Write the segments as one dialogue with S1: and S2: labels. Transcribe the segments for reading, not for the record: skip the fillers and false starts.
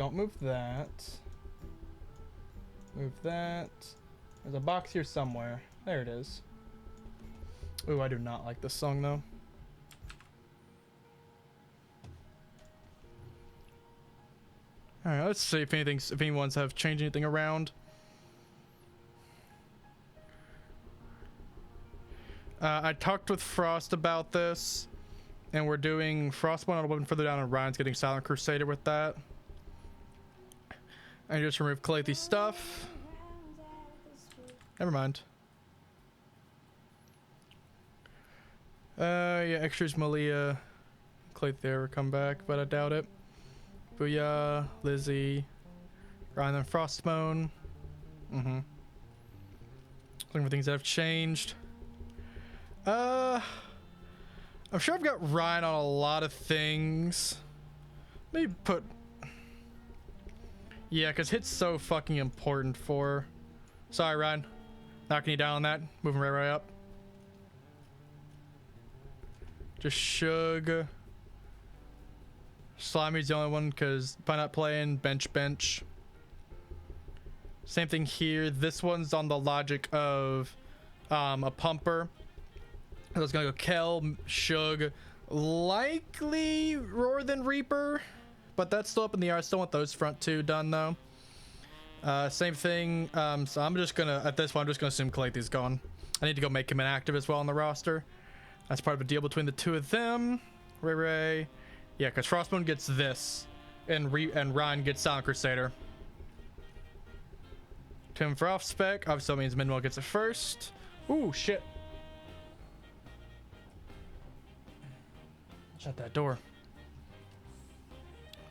S1: don't move that. Move that. There's a box here somewhere. There it is. Ooh, I do not like this song though. Alright, let's see if anyone's have changed anything around. I talked with Frost about this, and we're doing Frostborn on a weapon further down, and Ryan's getting Silent Crusader with that. I just removed Claythy's stuff. Never mind. Yeah, extras Malia. Claythy ever come back, but I doubt it. Booyah, Lizzie, Ryan and Frostmoan. Looking for things that have changed. I'm sure I've got Ryan on a lot of things. Maybe put... Yeah, because hit's so fucking important for... Sorry, Ryan. Knocking you down on that. Moving right up. Just Shug. Slimy's the only one because by not playing bench. Same thing here. This one's on the logic of a pumper. I was gonna go Kel, Shug, likely Roar than Reaper, but that's still up in the air. I still want those front two done though. Same thing. So I'm just gonna at this point I'm just gonna assume Claythy's gone. I need to go make him inactive as well on the roster. That's part of a deal between the two of them. Ray. Yeah, because Frostbone gets this, and Ryan gets Silent Crusader. Tim for off spec. Obviously, that means Minwell gets it first. Ooh, shit. Shut that door.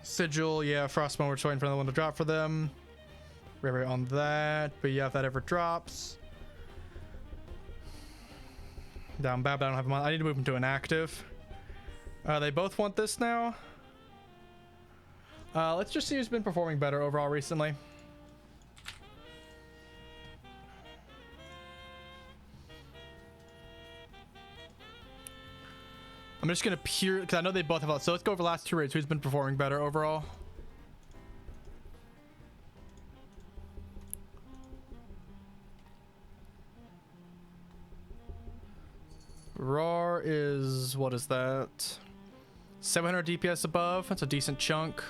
S1: Sigil, yeah, Frostbone, we're just waiting for another one to drop for them. Ray on that, but yeah, if that ever drops. Down bad, but I don't have them on. I need to move them to inactive. They both want this now. Let's just see who's been performing better overall recently. I'm just gonna because I know they both have. So let's go over the last two raids. Who's been performing better overall? Roar is, what is that? 700 DPS above. That's a decent chunk.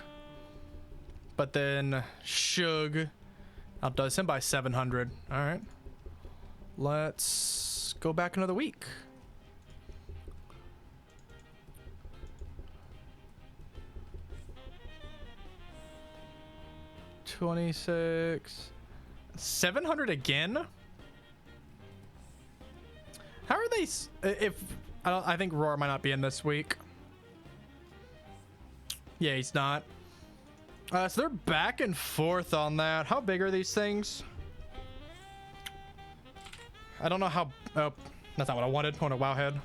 S1: But then Shug outdoes him by 700. All right. Let's go back another week. $26. 700 again? How are they? I think Roar might not be in this week. Yeah, he's not. So they're back and forth on that. How big are these things? I don't know how. Oh, that's not what I wanted. I want a wow head.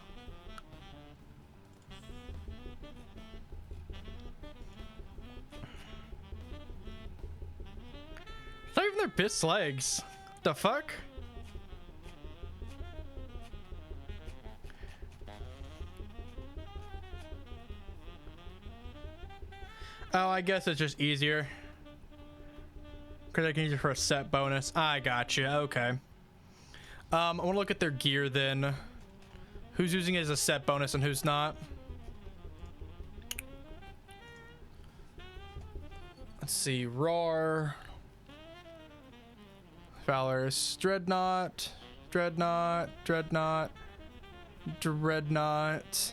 S1: It's not even their best legs. The fuck? Oh, I guess it's just easier. Because I can use it for a set bonus. I gotcha. Okay. I want to look at their gear then. Who's using it as a set bonus and who's not? Let's see. Roar. Valorous. Dreadnought. Dreadnought. Dreadnought. Dreadnought.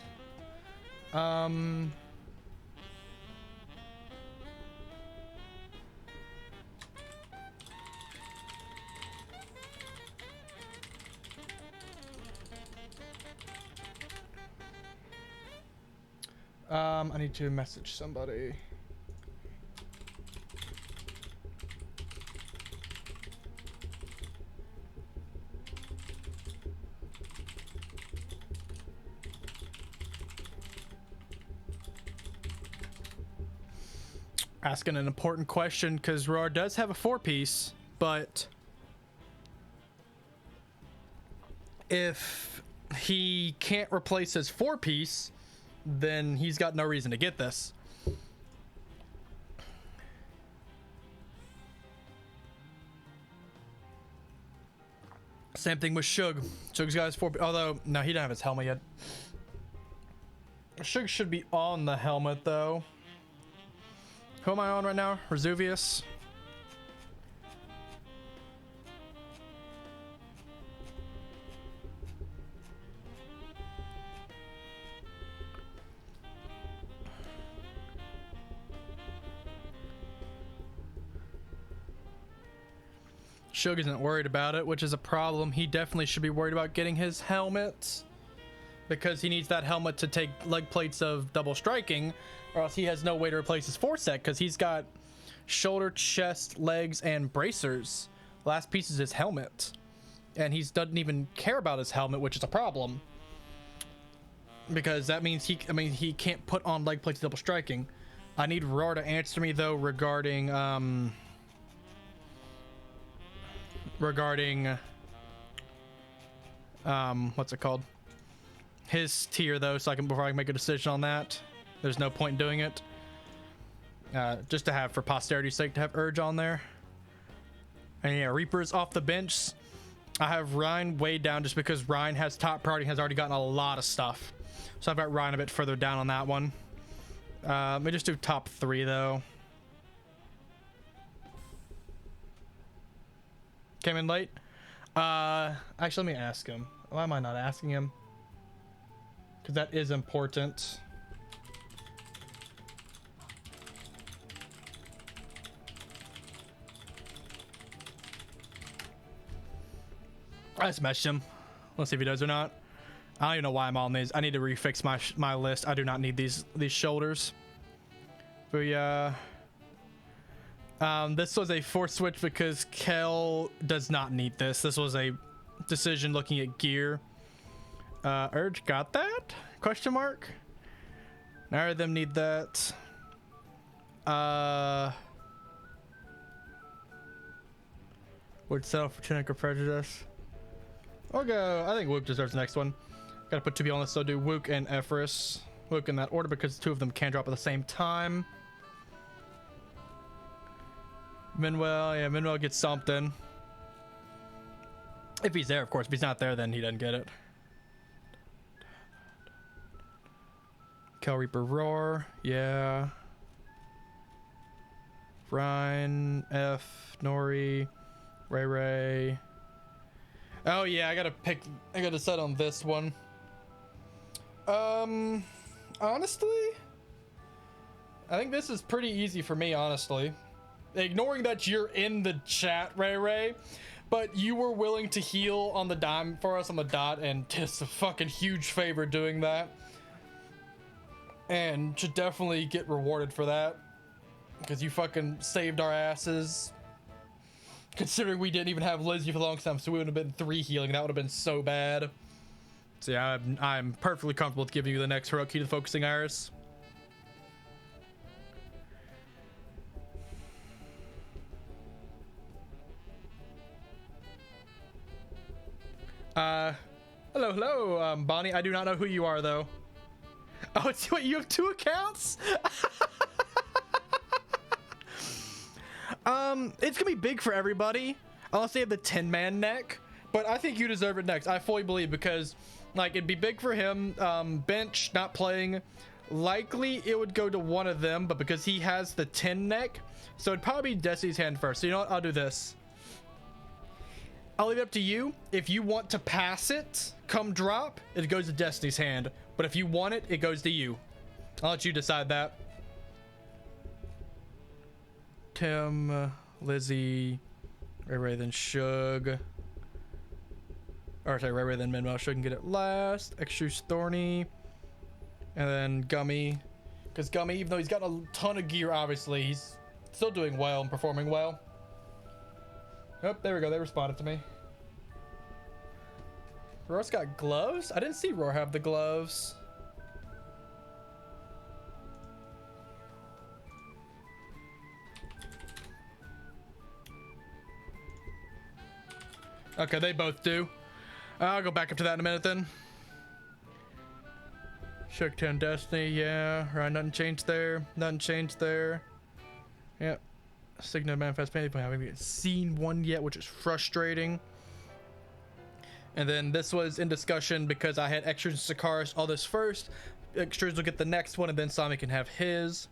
S1: I need to message somebody. Asking an important question because Roar does have a 4-piece, but if he can't replace his 4-piece, then he's got no reason to get this. Same thing with Shug. Shug's got his 4. Although, no, he didn't have his helmet yet. Shug should be on the helmet, though. Who am I on right now? Resuvius. Shug isn't worried about it, which is a problem. He definitely should be worried about getting his helmet, because he needs that helmet to take leg plates of double striking, or else he has no way to replace his 4 set, because he's got shoulder, chest, legs, and bracers. The last piece is his helmet, and he doesn't even care about his helmet, which is a problem, because that means he can't put on leg plates of double striking. I need Roar to answer me though regarding what's it called, his tier though, so before I can make a decision on that. There's no point in doing it, just to have, for posterity's sake, to have Urge on there. And yeah, Reaper's off the bench. I have Ryan way down just because Ryan has top priority, has already gotten a lot of stuff, so I've got Ryan a bit further down on that one. Let me just do top 3 though. Came in late. Actually, let me ask him. Why am I not asking him? Because that is important. I just messaged him. Let's see if he does or not. I don't even know why I'm on these. I need to refix my list. I do not need these shoulders. But yeah. This was a force switch because Kel does not need this. This was a decision looking at gear. Urge got that? Question mark? Neither of them need that. Would settle for Tunic or Prejudice. I'll go. I think Wook deserves the next one. Gotta put 2 people on this, so do Wook and Ephorus. Wook in that order because 2 of them can drop at the same time. Minwell, yeah, Minwell gets something. If he's there, of course. If he's not there, then he doesn't get it. Kel Reaper Roar, yeah. Ryan, F, Nori, Ray. Oh yeah, I gotta decide on this one. Honestly, I think this is pretty easy for me, honestly. Ignoring that you're in the chat, Ray, but you were willing to heal on the dime for us on the dot, and it's a fucking huge favor doing that. And should definitely get rewarded for that, because you fucking saved our asses. Considering we didn't even have Lizzie for the longest time, so we would have been 3 healing. That would have been so bad. So yeah, I'm perfectly comfortable with giving you the next heroic key to the focusing iris. Hello, Bonnie. I do not know who you are, though. Oh, it's what, you have 2 accounts? It's gonna be big for everybody, unless they have the 10-man neck. But I think you deserve it next. I fully believe, because, like, it'd be big for him. Bench not playing. Likely it would go to one of them, but because he has the 10 neck, so it'd probably be Destiny's hand first. So you know what? I'll do this. I'll leave it up to you. If you want to pass it, come drop, it goes to Destiny's hand. But if you want it, it goes to you. I'll let you decide that. Tim, Lizzie, Ray, then Shug. Or sorry, Ray, then Minwell. Shug can get it last. Extru's Thorny. And then Gummy. Because Gummy, even though he's got a ton of gear, obviously, he's still doing well and performing well. Oh, there we go. They responded to me. Roar's got gloves? I didn't see Roar have the gloves. Okay, they both do. I'll go back up to that in a minute then. Shook 10 Destiny, yeah. Right, nothing changed there. Nothing changed there. Yep. Signet Manifest Pain. I haven't even seen one yet, which is frustrating. And then this was in discussion because I had extras and Sakaris all this first. Extras will get the next one, and then Sami can have his.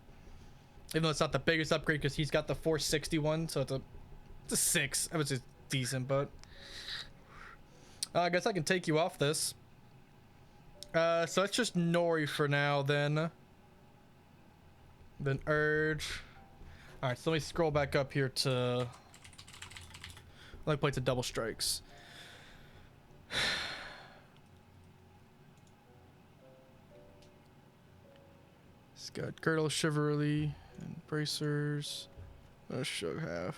S1: Even though it's not the biggest upgrade because he's got the 461, so it's a 6. That was just decent, but I guess I can take you off this. So it's just Nori for now, then Urge. All right, so let me scroll back up here to play to double strikes. It's got Girdle of Chivalry and Bracers. What does Shug have?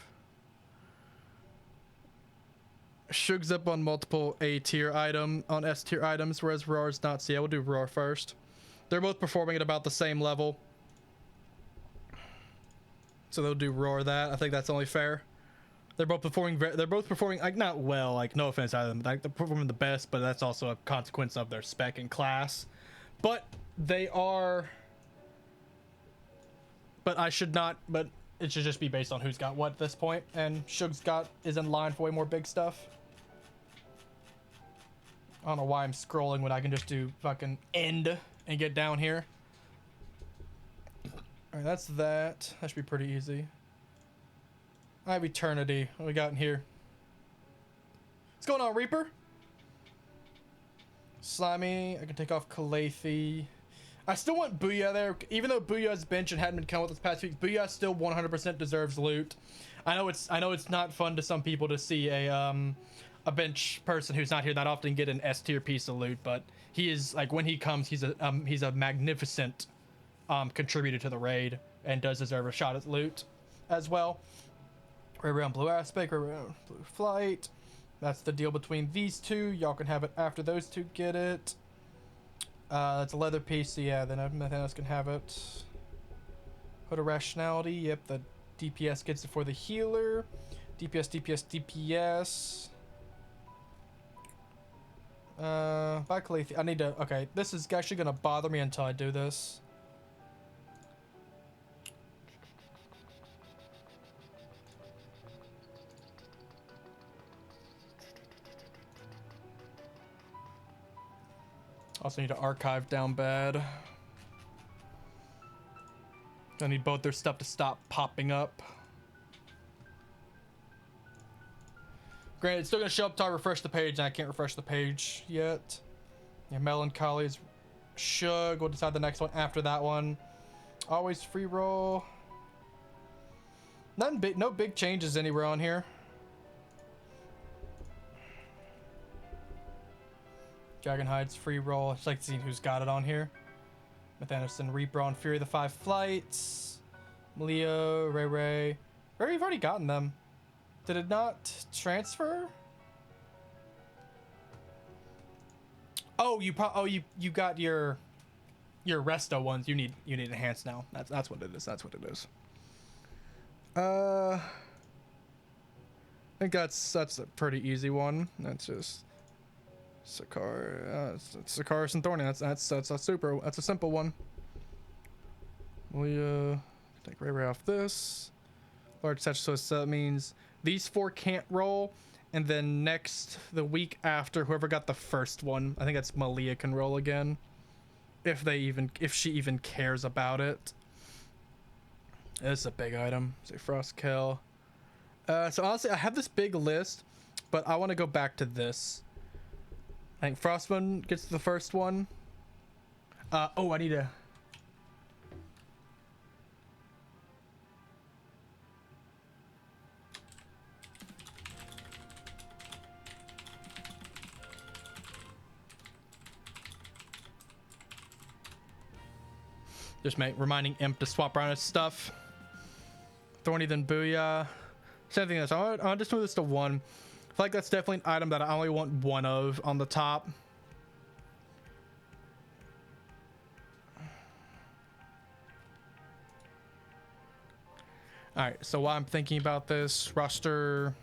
S1: Shug's up on multiple A tier item on S tier items, whereas Roar's not. So yeah, we'll do Roar first. They're both performing at about the same level, so they'll do Roar that. I think that's only fair. They're both performing. They're both performing like not well. Like no offense either of them. Like they're performing the best, but that's also a consequence of their spec and class. But they are. But I should not. But it should just be based on who's got what at this point. And Shug's is in line for way more big stuff. I don't know why I'm scrolling when I can just do fucking end and get down here. Alright, that's that. That should be pretty easy. I have Eternity. What we got in here? What's going on, Reaper? Slimy. I can take off Kalathi. I still want Booyah there. Even though Booyah's bench and hadn't been coming with this past week, Booyah still 100% deserves loot. I know it's not fun to some people to see a bench person who's not here that often get an S tier piece of loot, but he is like when he comes, he's a magnificent contributor to the raid and does deserve a shot at loot as well. Right around Blue Aspect, right around Blue Flight. That's the deal between these two. Y'all can have it after those two get it. It's a leather piece, so yeah, then nothing else can have it. Hood of Rationality, yep, the DPS gets it for the healer. DPS, DPS, DPS. By Kalathi, I need to, okay, this is actually gonna bother me until I do this. Also need to archive down bad. I need both their stuff to stop popping up. Granted, it's still gonna show up till I refresh the page, and I can't refresh the page yet. Yeah, Melancholy's Shug. We'll decide the next one after that one. Always free roll. Nothing big, no big changes anywhere on here. Dragonhide's free roll. I'd like to see who's got it on here. Mythanison, Reaper on Fury of the 5 Flights. Leo, Ray. You've already gotten them. Did it not transfer? Oh, you got your resto ones. You need enhanced now. That's what it is. That's what it is. I think that's a pretty easy one. That's just Sakaris and Thorny. That's a simple one. We take Ray off this. Large touch, so that means these 4 can't roll, and then the week after, whoever got the first one, I think that's Malia, can roll again, if she even cares about it. It's a big item. Say Frostkill. So honestly, I have this big list, but I want to go back to this. I think Frostmoon gets the first one. Oh, I need to. Just reminding Imp to swap around his stuff. Thorny, then Booyah. Same thing. I'll just move this to 1. I feel like that's definitely an item that I only want 1 of on the top. All right. So while I'm thinking about this roster.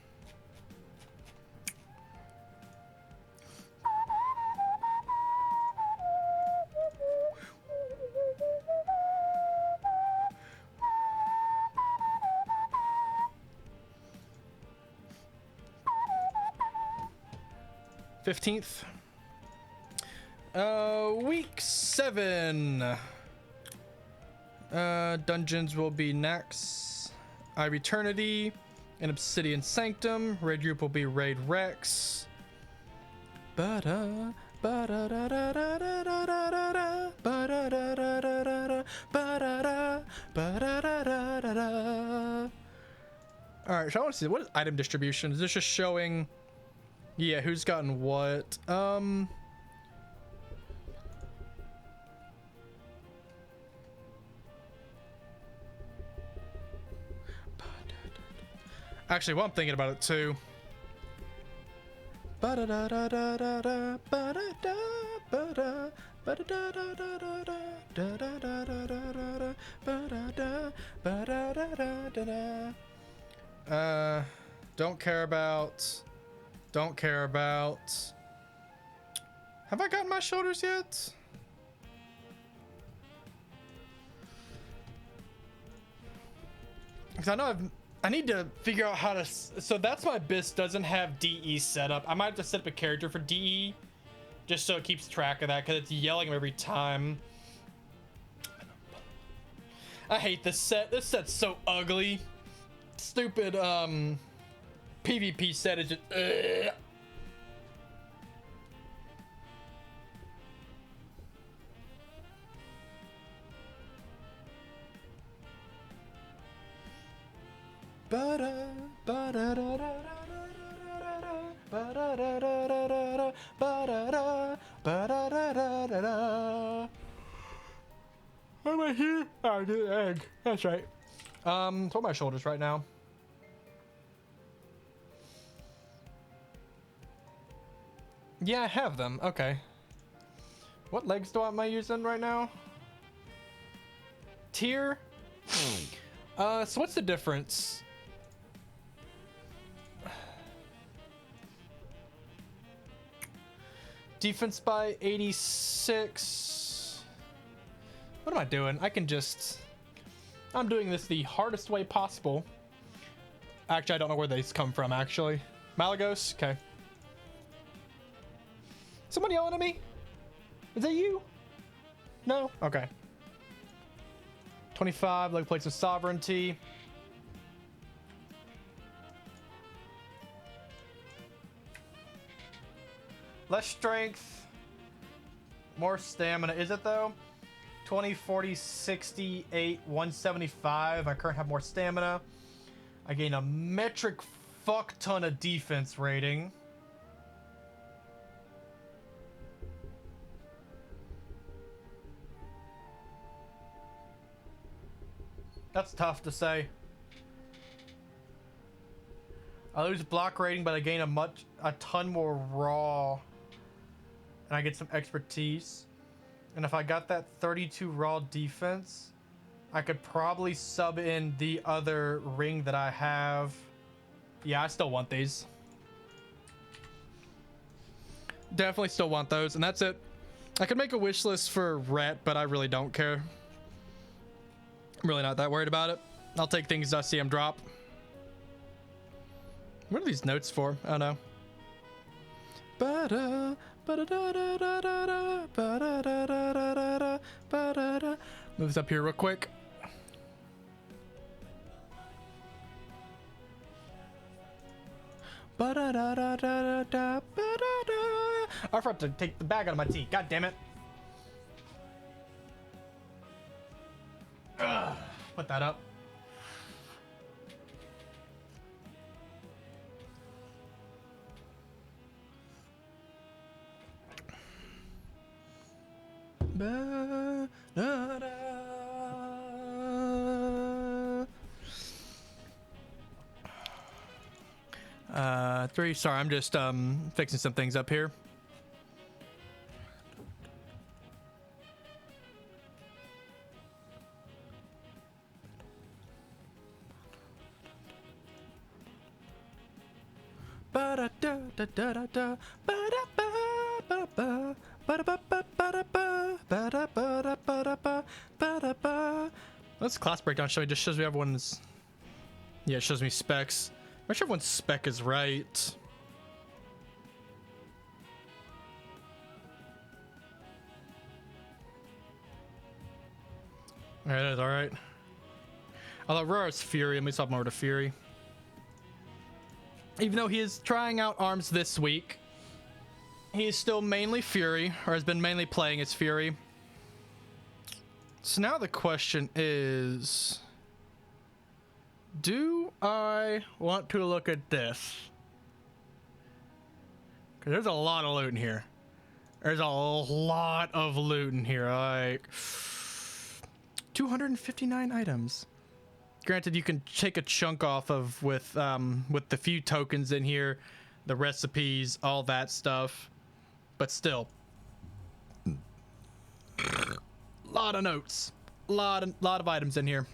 S1: 15th. Week 7. Dungeons will be next. Eye Eternity and Obsidian Sanctum. Raid group will be Raid Rex. Alright, so I want to see what is item distribution. Is this just showing, yeah, who's gotten what? Actually, well, I'm thinking about it too. Don't care about. Have I gotten my shoulders yet? Because I know I need to figure out how to. So that's why BIS doesn't have DE set up. I might have to set up a character for DE just so it keeps track of that, because it's yelling every time. I hate this set. This set's so ugly. Stupid PvP set is just Why am I here? Oh, I did an egg. That's right. It's on my shoulders right now. Yeah, I have them. Okay. What legs am I using right now? Tier? So what's the difference? Defense by 86. What am I doing? I'm doing this the hardest way possible. Actually, I don't know where these come from, actually. Malagos? Okay. Someone yelling at me? Is that you? No? Okay. 25, leg plates of sovereignty. Less strength. More stamina. Is it though? 20, 40, 68, 175. I currently have more stamina. I gain a metric fuck ton of defense rating. That's tough to say. I lose block rating, but I gain a ton more raw. And I get some expertise. And if I got that 32 raw defense, I could probably sub in the other ring that I have. Yeah, I still want these. Definitely still want those, and that's it. I could make a wish list for Ret, but I really don't care. I'm really not that worried about it. I'll take things I see them drop. What are these notes for? I don't know. Move this up here real quick. I forgot to take the bag out of my tea. God damn it. Ugh, put that up. Three. Sorry, I'm just fixing some things up here. Let's class breakdown show. It just shows me everyone's. Yeah, it shows me specs. Make sure everyone's spec is right. It is, alright. Although Aurора's Fury, let me swap him over to Fury. Even though he is trying out arms this week, he is still mainly Fury, or has been mainly playing as Fury. So now the question is, do I want to look at this? Because there's a lot of loot in here. There's a lot of loot in here, like 259 items. Granted, you can take a chunk off of with the few tokens in here, the recipes, all that stuff, but still, lot of notes, lot of items in here.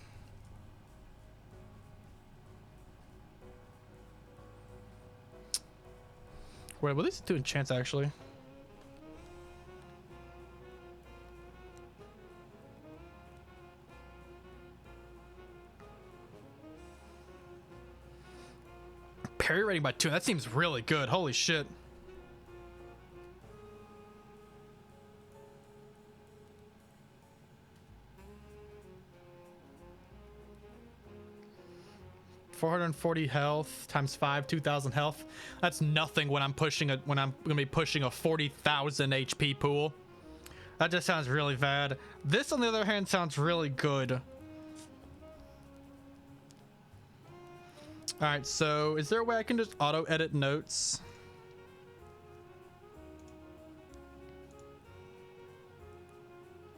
S1: Wait, well, these two enchants actually. Parry rating by 2. That seems really good. Holy shit. $440 health times 5, 2,000 health. That's nothing when I'm gonna be pushing a 40,000 HP pool. That just sounds really bad. This, on the other hand, sounds really good. All right, so is there a way I can just auto edit notes?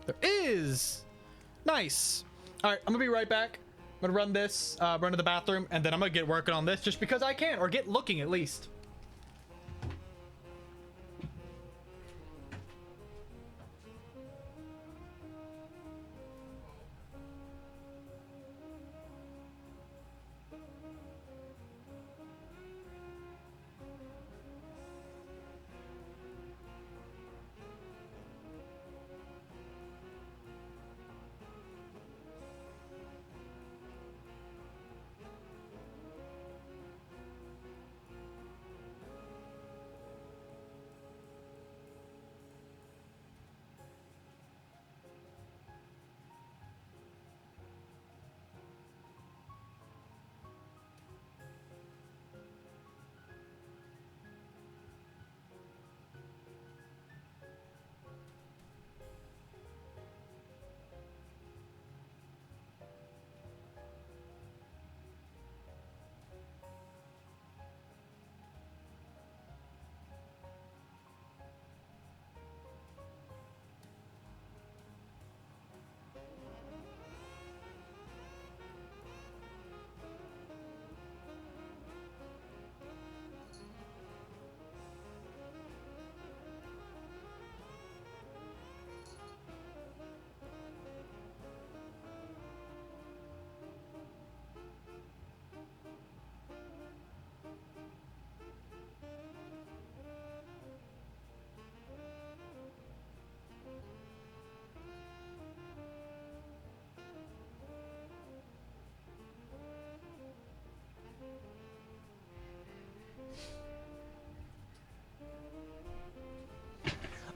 S1: There is. Nice. All right, I'm gonna be right back. I'm gonna run this, run to the bathroom, and then I'm gonna get working on this just because I can, or get looking at least.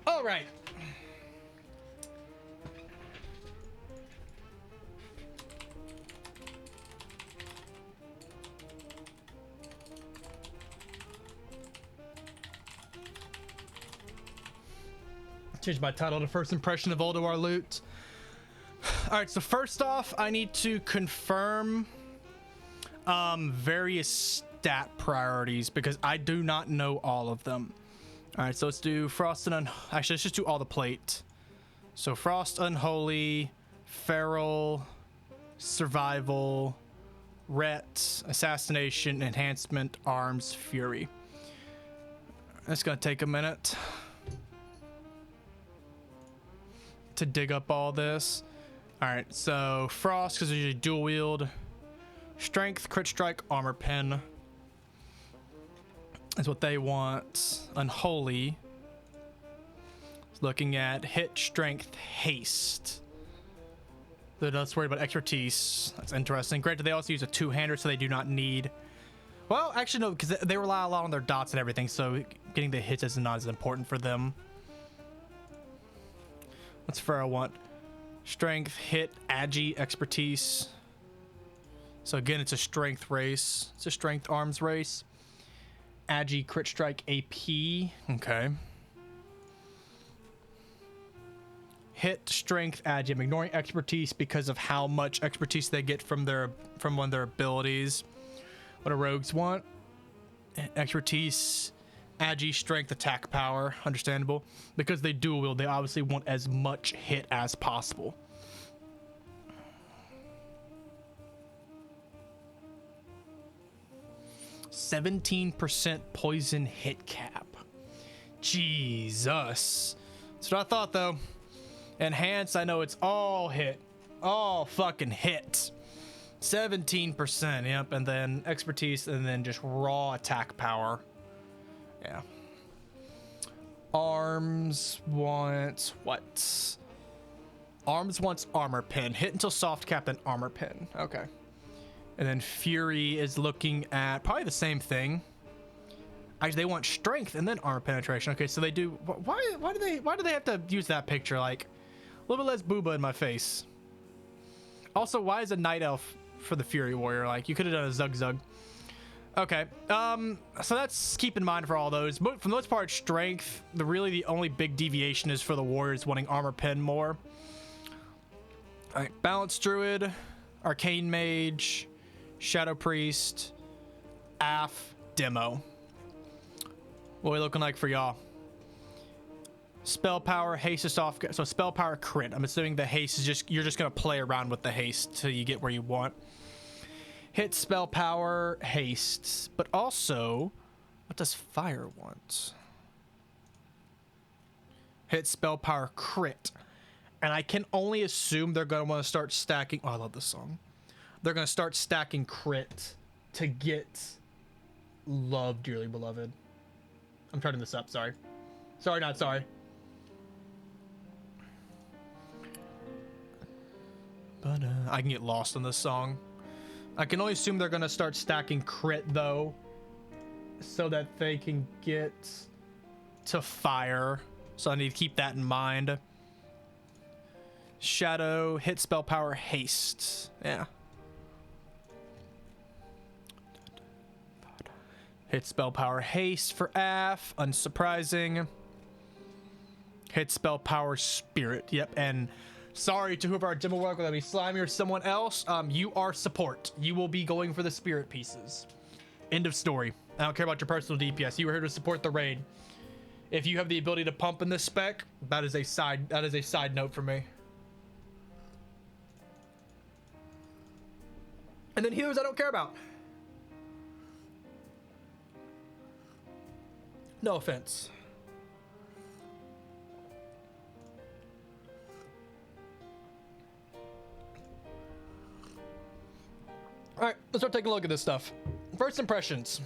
S1: All right. Change my title to First Impression of Ulduar Loot. All right, so first off, I need to confirm various stat priorities because I do not know all of them. All right, so let's do Frost and actually, let's just do all the plate. So Frost, Unholy, Feral, Survival, Ret, Assassination, Enhancement, Arms, Fury. That's gonna take a minute to dig up all this. All right, so Frost, because usually dual wield, Strength, Crit Strike, Armor Pen is what they want. Unholy is looking at Hit, Strength, Haste. They're not worried about expertise. That's interesting. Granted, they also use a two-hander, so they do not need. Well, actually, no, because they rely a lot on their dots and everything, so getting the hits is not as important for them. What's Pharaoh want? Strength, hit, agi, expertise. So again, it's a strength race. It's a strength arms race. Agi, crit strike, AP. Okay. Hit, strength, agi. I'm ignoring expertise because of how much expertise they get from one of their abilities. What do rogues want? Expertise, agi, strength, attack power. Understandable. Because they dual wield, they obviously want as much hit as possible. %17 poison hit cap. Jesus. That's what I thought, though. Enhance, I know it's all hit. All fucking hit. 17%, yep. And then expertise, and then just raw attack power. Yeah. Arms wants what? Arms wants armor pin. Hit until soft cap, then armor pin. Okay. And then Fury is looking at probably the same thing. Actually, they want strength and then armor penetration. Okay, so they do. Why do they have to use that picture? Like a little bit less booba in my face. Also, why is a night elf for the Fury Warrior? Like you could have done a Zug Zug. Okay. So that's keep in mind for all those. But for the most part, strength. The only big deviation is for the warriors wanting armor pen more. All right, Balance Druid, Arcane Mage, Shadow Priest, AF, Demo. What are we looking like for y'all? Spell power, haste is off. So spell power, crit. I'm assuming the haste is just, you're just gonna play around with the haste till you get where you want. Hit, spell power, haste. But also, what does fire want? Hit, spell power, crit. And I can only assume they're gonna want to start stacking. Oh, I love this song. They're gonna start stacking crit to get Love Dearly Beloved. I'm turning this up, sorry. Sorry, not sorry. But I can get lost in this song. I can only assume they're gonna start stacking crit though, so that they can get to fire. So I need to keep that in mind. Shadow, hit, spell power, haste. Yeah. Hit, spell power, haste for AF. Unsurprising. Hit, spell power, spirit. Yep. And sorry to whoever our demo work, whether it be Slimy or someone else. You are support. You will be going for the spirit pieces. End of story. I don't care about your personal DPS. You are here to support the raid. If you have the ability to pump in this spec, that is a side note for me. And then healers I don't care about. No offense. All right, let's start taking a look at this stuff. First impressions.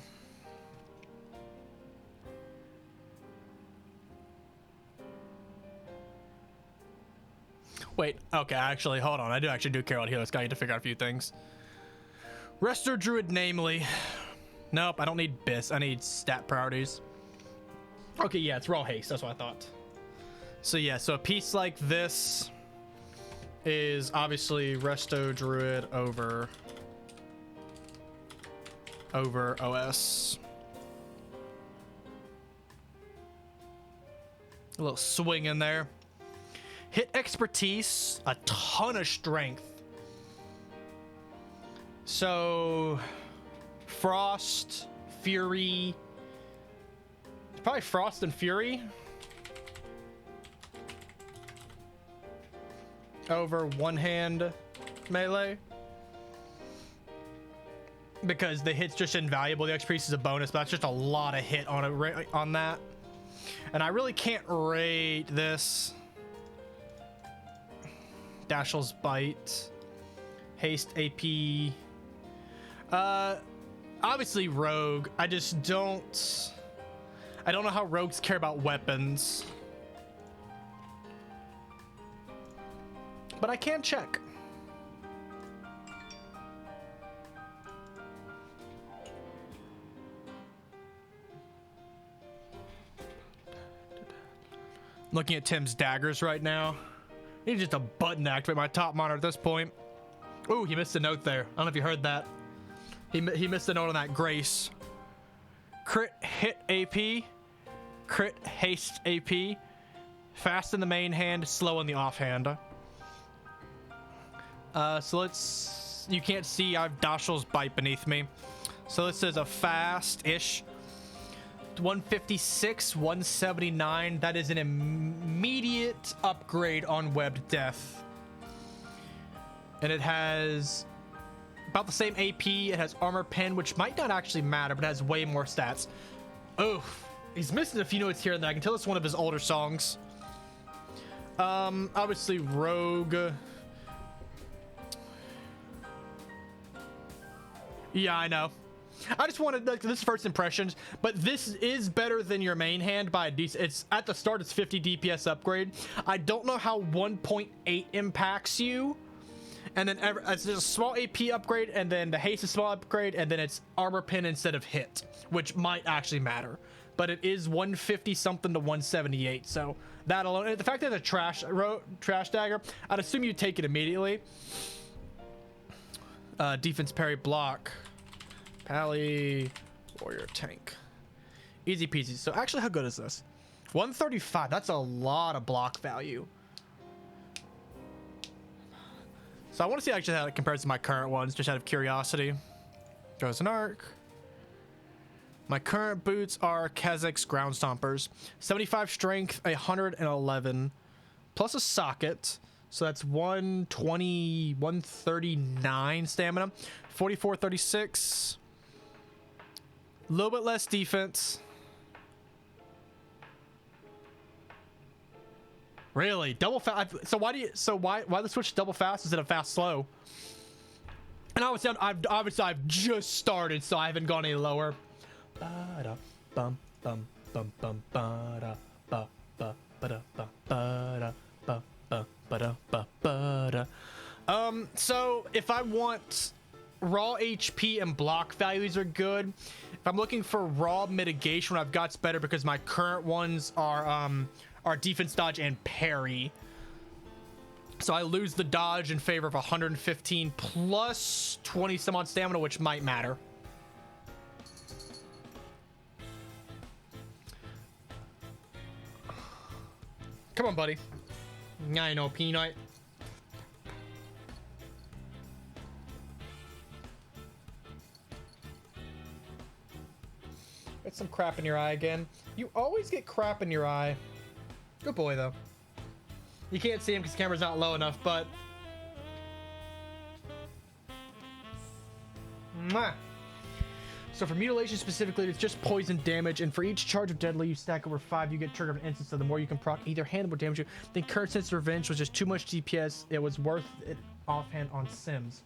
S1: Wait, okay, actually, hold on. I do actually care about healers. I need to figure out a few things. Resto Druid, namely. Nope, I don't need BIS. I need stat priorities. Okay, yeah, it's raw haste. That's what I thought. So yeah, so a piece like this is obviously Resto Druid over OS. A little swing in there. Hit expertise, a ton of strength. So Frost, Fury, probably Frost and Fury over one hand melee, because the hit's just invaluable. The expertise is a bonus, but that's just a lot of hit on that, and I really can't rate this. Dashel's Bite, haste, AP. Obviously Rogue. I don't know how rogues care about weapons, but I can check. Looking at Tim's daggers right now. He's just a button to activate my top monitor at this point. Ooh, he missed a note there. I don't know if you heard that. He missed a note on that Grace. Crit hit AP. Crit haste AP. Fast in the main hand, slow in the offhand. So let's... You can't see, I have Dashal's Bite beneath me. So this is a fast-ish. 156, 179. That is an immediate upgrade on Webbed Death. And it has about the same AP. It has Armor Pen, which might not actually matter, but it has way more stats. Oh, he's missing a few notes here and there. I can tell it's one of his older songs. Obviously Rogue. Yeah, I know. I just wanted this first impressions, but this is better than your main hand by a decent. It's at the start. It's 50 DPS upgrade. I don't know how 1.8 impacts you, and then it's just a small AP upgrade, and then the haste is small upgrade, and then it's armor pin instead of hit, which might actually matter. But it is 150 something to 178. So that alone, the fact that it's a trash dagger, I'd assume you take it immediately. Defense, parry, block. Pally, warrior, tank. Easy peasy. So actually, how good is this? 135. That's a lot of block value. So I want to see actually how it compares to my current ones, just out of curiosity. Goes an arc. My current boots are Kazakh's ground stompers. 75 strength, 111. Plus a socket. So that's 120, 139 stamina. 44, 36. A little bit less defense. Really? Double fast? So why the switch to double fast instead of fast slow? And obviously I've just started, so I haven't gone any lower. So if I want raw HP and block values are good. If I'm looking for raw mitigation, what I've got's better because my current ones are defense, dodge, and parry. So I lose the dodge in favor of 115 plus 20 some odd stamina, which might matter. Come on, buddy. I know, Peanut. Get some crap in your eye again. You always get crap in your eye. Good boy, though. You can't see him because the camera's not low enough, but... Mwah. So for mutilation specifically, it's just poison damage, and for each charge of deadly you stack over 5, you get triggered an instance, so the more you can proc either hand, the more damage you... Then current sense of revenge was just too much DPS. It was worth it offhand on Sims.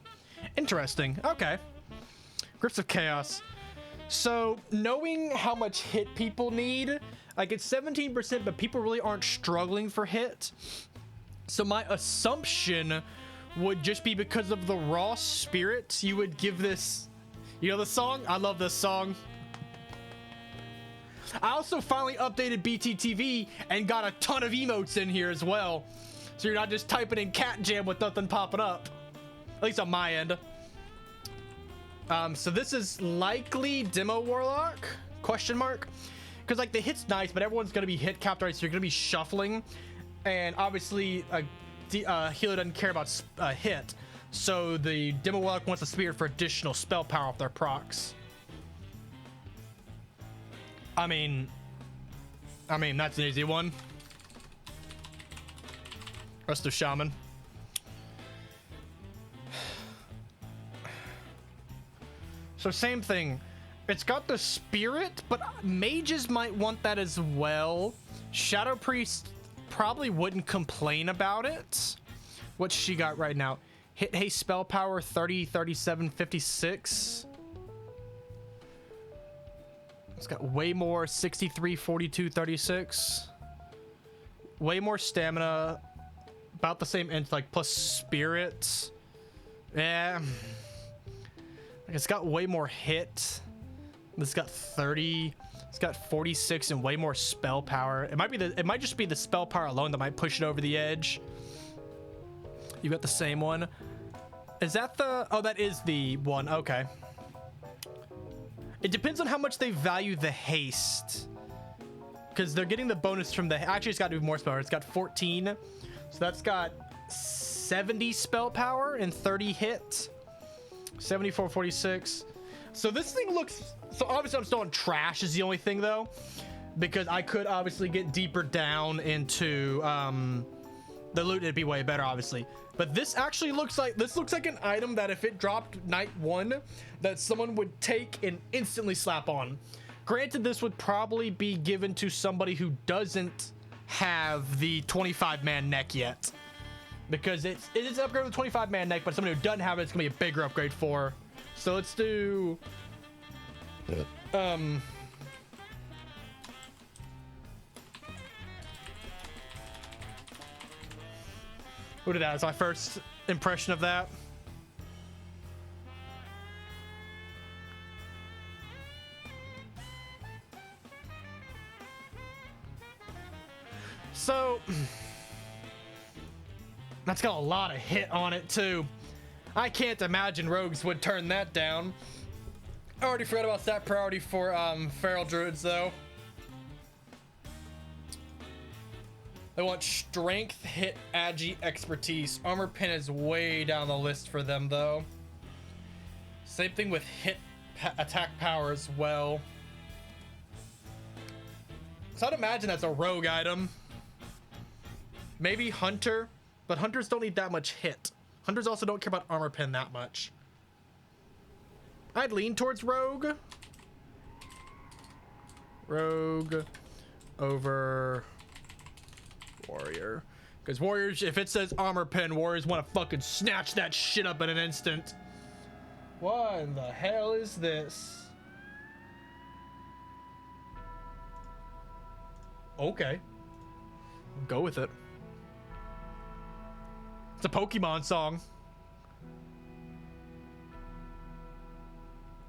S1: Interesting. Okay. Grips of Chaos. So knowing how much hit people need, like it's 17%, but people really aren't struggling for hit. So my assumption would just be because of the raw spirit, you would give this, you know the song? I love this song. I also finally updated BTTV and got a ton of emotes in here as well. So you're not just typing in cat jam with nothing popping up. At least on my end. So this is likely Demo Warlock? Question mark? Because like the hit's nice, but everyone's going to be hit capped, right? So you're going to be shuffling. And obviously healer doesn't care about hit. So the Demo Warlock wants a spirit for additional spell power off their procs. I mean, that's an easy one. Rest of Shaman. So same thing. It's got the spirit, but mages might want that as well. Shadow Priest probably wouldn't complain about it. What's she got right now? Hit haste spell power 30, 37, 56. It's got way more 63, 42, 36. Way more stamina. About the same int, like plus spirit. Yeah. It's got way more hit. This got 30. It's got 46 and way more spell power. It might just be the spell power alone that might push it over the edge. You got the same one. Is that the... Oh, that is the one. Okay. It depends on how much they value the haste. Because they're getting the bonus from the... Actually, it's got to be more spell power. It's got 14. So that's got 70 spell power and 30 hit. 74, 46. So this thing looks... So obviously I'm still on trash is the only thing, though. Because I could obviously get deeper down into the loot. It'd be way better, obviously. But this actually looks like... This looks like an item that if it dropped night 1, that someone would take and instantly slap on. Granted, this would probably be given to somebody who doesn't have the 25-man neck yet. Because it is an upgrade with 25-man neck, but somebody who doesn't have it, it's going to be a bigger upgrade for. So let's do... What did that? That's my first impression of that. So that's got a lot of hit on it too. I can't imagine rogues would turn that down. I already forgot about that priority for feral druids though. They want strength, hit, agi, expertise. Armor pen is way down the list for them though. Same thing with hit, attack power as well. So I'd imagine that's a rogue item. Maybe hunter, but hunters don't need that much hit. Hunters also don't care about armor pen that much. I'd lean towards rogue. Rogue over warrior. Because warriors, if it says armor pen, warriors want to fucking snatch that shit up in an instant. What in the hell is this? Okay. Go with it. It's a Pokemon song.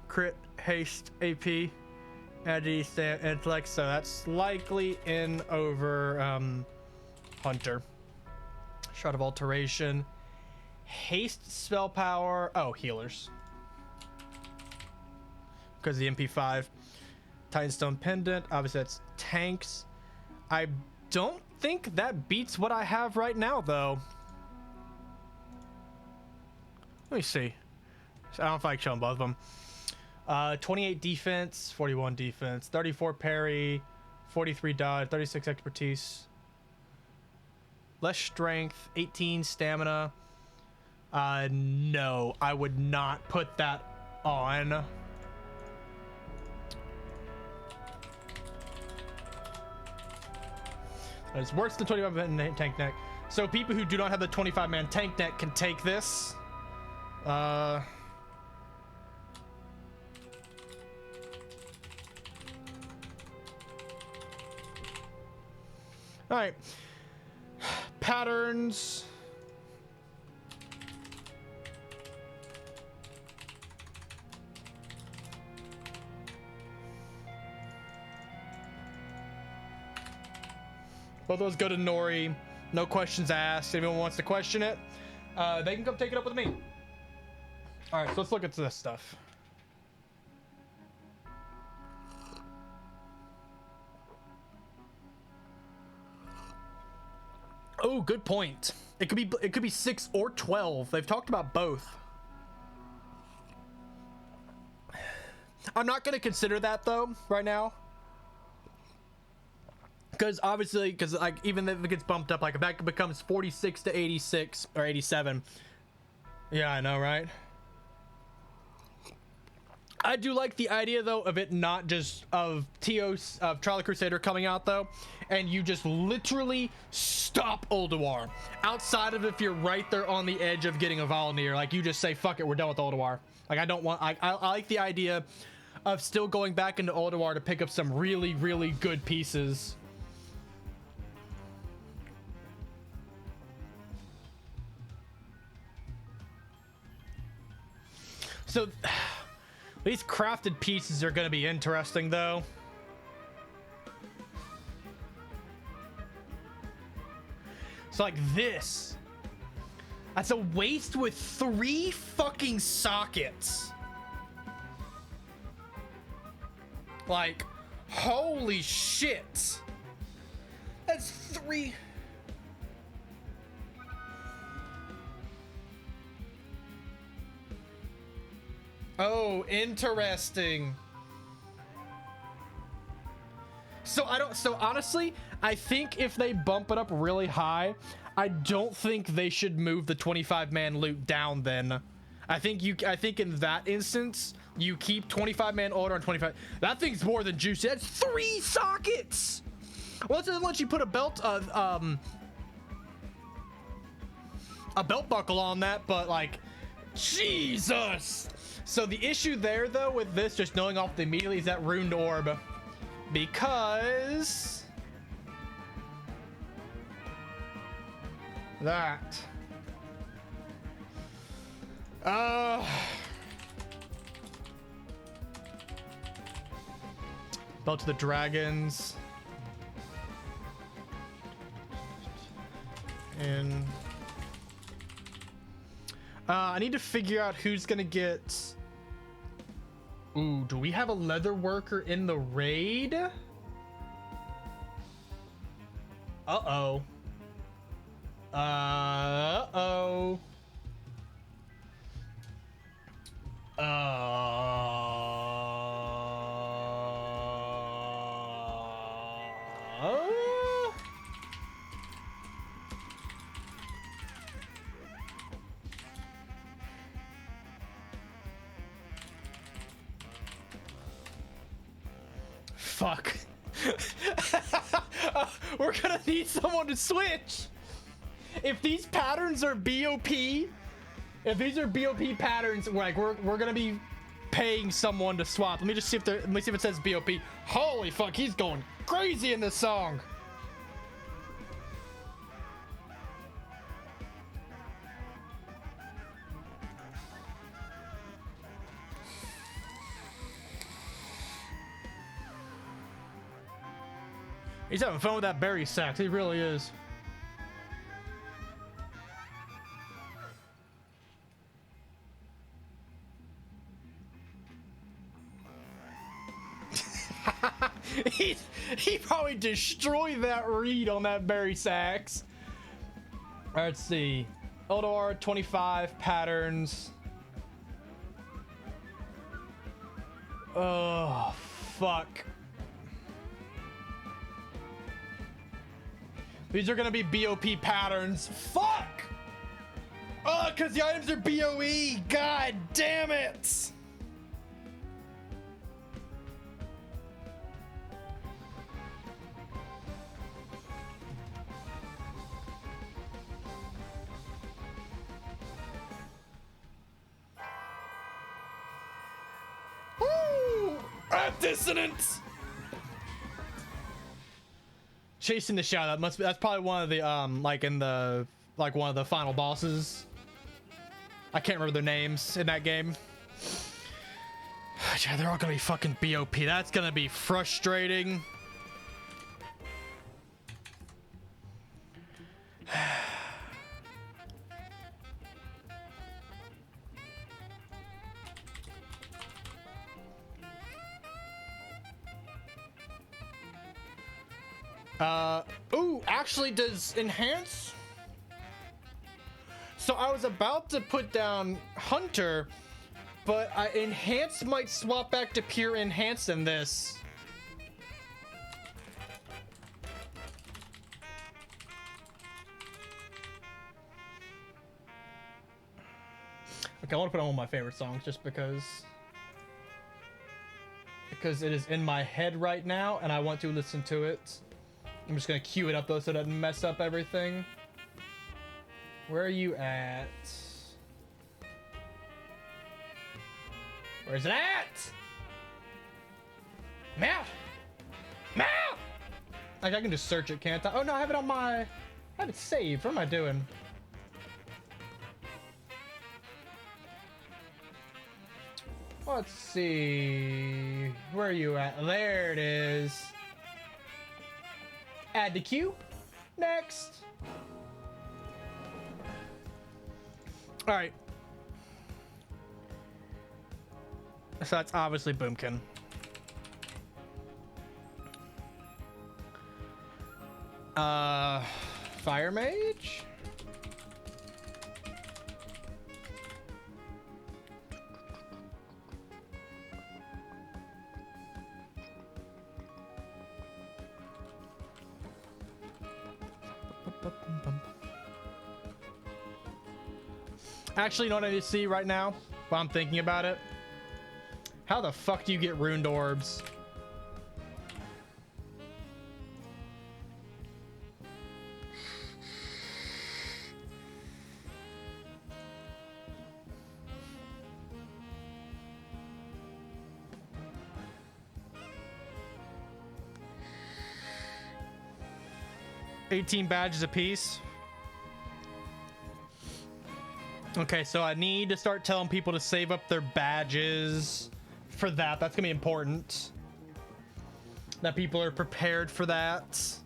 S1: Crit, haste, AP, agi, intellect. So that's likely in over hunter. Shroud of alteration. Haste spell power. Oh, healers. Because the MP5. Titanstone pendant. Obviously that's tanks. I don't think that beats what I have right now though. Let me see. I don't know if I can show them both of them. 28 defense, 41 defense, 34 parry, 43 dodge, 36 expertise, less strength, 18 stamina. No, I would not put that on. It's worse than 25-man tank neck. So people who do not have the 25-man tank neck can take this. All right. Patterns. Both those go to Nori. No questions asked. If anyone wants to question it, they can come take it up with me. All right, so let's look at this stuff. Oh, good point. It could be 6 or 12. They've talked about both. I'm not going to consider that though right now. Because obviously, like even if it gets bumped up, like if that becomes 46 to 86 or 87. Yeah, I know, right? I do like the idea though of it not just of Teos of Trial of Crusader coming out though, and you just literally stop Ulduar. Outside of if you're right there on the edge of getting a Volnir, like you just say fuck it, we're done with Ulduar. Like I don't want. I like the idea of still going back into Ulduar to pick up some really good pieces. So. These crafted pieces are going to be interesting, though. So, like this. That's a waist with 3 fucking sockets. Like, holy shit. That's 3. Oh, interesting. So honestly, I think if they bump it up really high, I don't think they should move the 25-man loot down then. I think in that instance, you keep 25-man order on 25. That thing's more than juicy. That's 3 sockets. Well, let's let you put a belt buckle on that, but like, Jesus. So the issue there though with this, just knowing off the immediately, is that ruined orb. Because that belt to the dragons and I need to figure out who's gonna get. Ooh, do we have a leather worker in the raid? Uh-oh. Uh-oh. Fuck. We're gonna need someone to switch. If these patterns are BOP, if these are BOP patterns, like we're gonna be paying someone to swap. Let me just see if let me see if it says BOP. Holy fuck, he's going crazy in this song. He's having fun with that berry sack. He really is. He probably destroyed that reed on that berry sacks. All right, let's see. Ulduar 25 patterns. Oh, fuck. These are gonna be BOP patterns. Fuck! Oh, because the items are BOE. God damn it! Woo! Dissonance! Chasing the shadow, that's probably one of the one of the final bosses. I can't remember their names in that game. Yeah, they're all gonna be fucking BOP. That's gonna be frustrating. Ooh, actually does enhance? So I was about to put down Hunter, but enhance might swap back to pure enhance in this. Okay, I want to put on one of my favorite songs just because it is in my head right now and I want to listen to it. I'm just gonna cue it up though so it doesn't mess up everything. Where are you at? Where's it at? Mouth! Mouth! Like I can just search it, can't I? Oh no, I have it on my... I have it saved. What am I doing? Let's see... Where are you at? There it is. Add to queue. Next. All right. So that's obviously Boomkin. Fire Mage? Actually, you know what I need to see right now while I'm thinking about it? How the fuck do you get runed orbs? $18 badges apiece. Okay, so I need to start telling people to save up their badges for that. That's gonna be important. That people are prepared for that.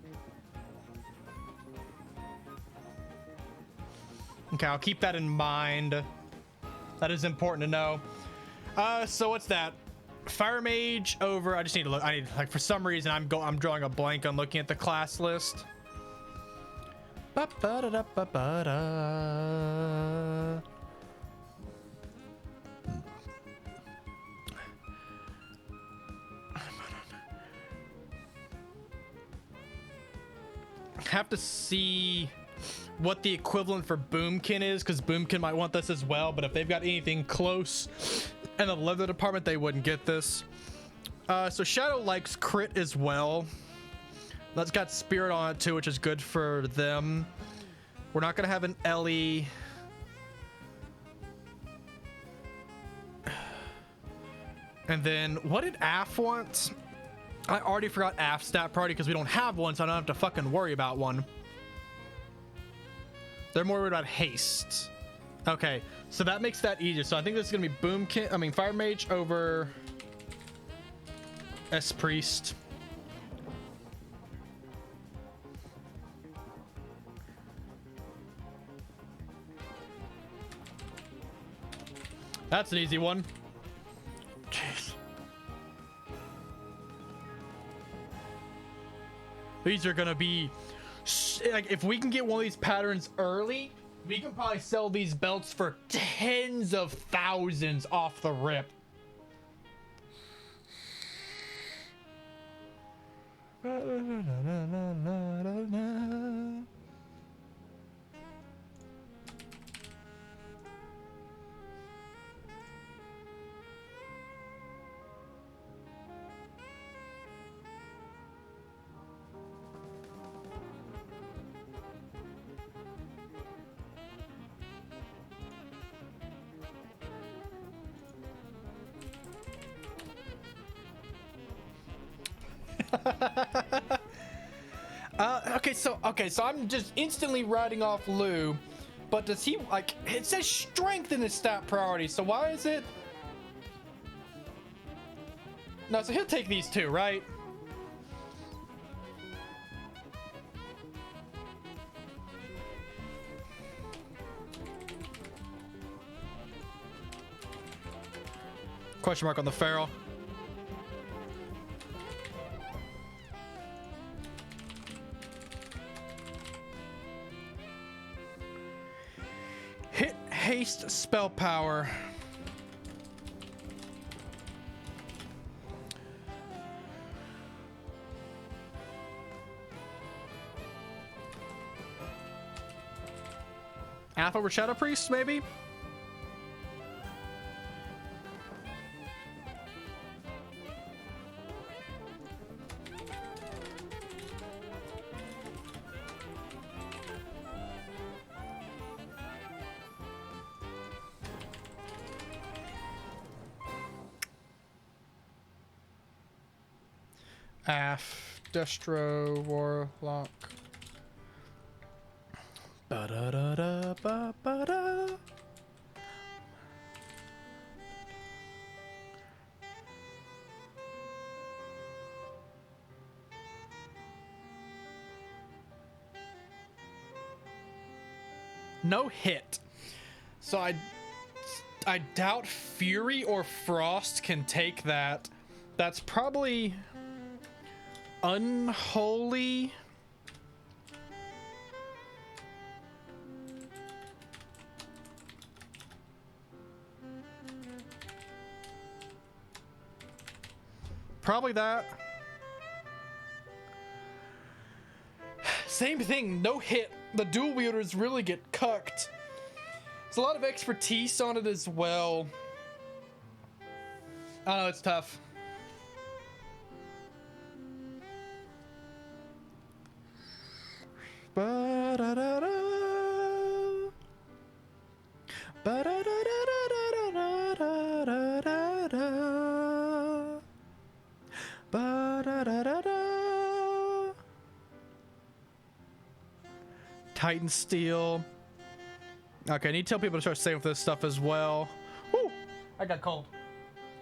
S1: Okay, I'll keep that in mind. That is important to know. So what's that? Fire Mage over. I just need to look. I need, like, for some reason I'm drawing a blank on looking at the class list. Ba-ba-da-da-ba-ba-da. Have to see what the equivalent for Boomkin is, because Boomkin might want this as well, but if they've got anything close in the leather department, they wouldn't get this. So Shadow likes crit as well. That's got Spirit on it too, which is good for them. We're not gonna have an Ellie. And then what did Af want? I already forgot Af's stat priority because we don't have one, so I don't have to fucking worry about one. They're more worried about haste. Okay, so that makes that easier. So I think this is gonna be Boomkin. I mean, Fire Mage over S Priest. That's an easy one. Jeez. These are gonna be like, if we can get one of these patterns early, we can probably sell these belts for tens of thousands off the rip. Okay, so I'm just instantly writing off Lou, but does he, like, it says strength in his stat priority, so why is it? No, so he'll take these two, right? Question mark on the Feral. Hit haste spell power. Half over Shadow Priest, maybe? Destro, Warlock. Ba-da-da-da-ba-ba-da. No hit. So I doubt Fury or Frost can take that. That's probably Unholy. Probably that. Same thing, no hit. The dual wielders really get cucked. There's a lot of expertise on it as well. I know, it's tough. Ba-da-da-da. Ba-da-da-da-da-da-da-da-da. Ba-da-da-da-da. Titan Steel. Okay, I need to tell people to start saving for this stuff as well. Woo! I got cold.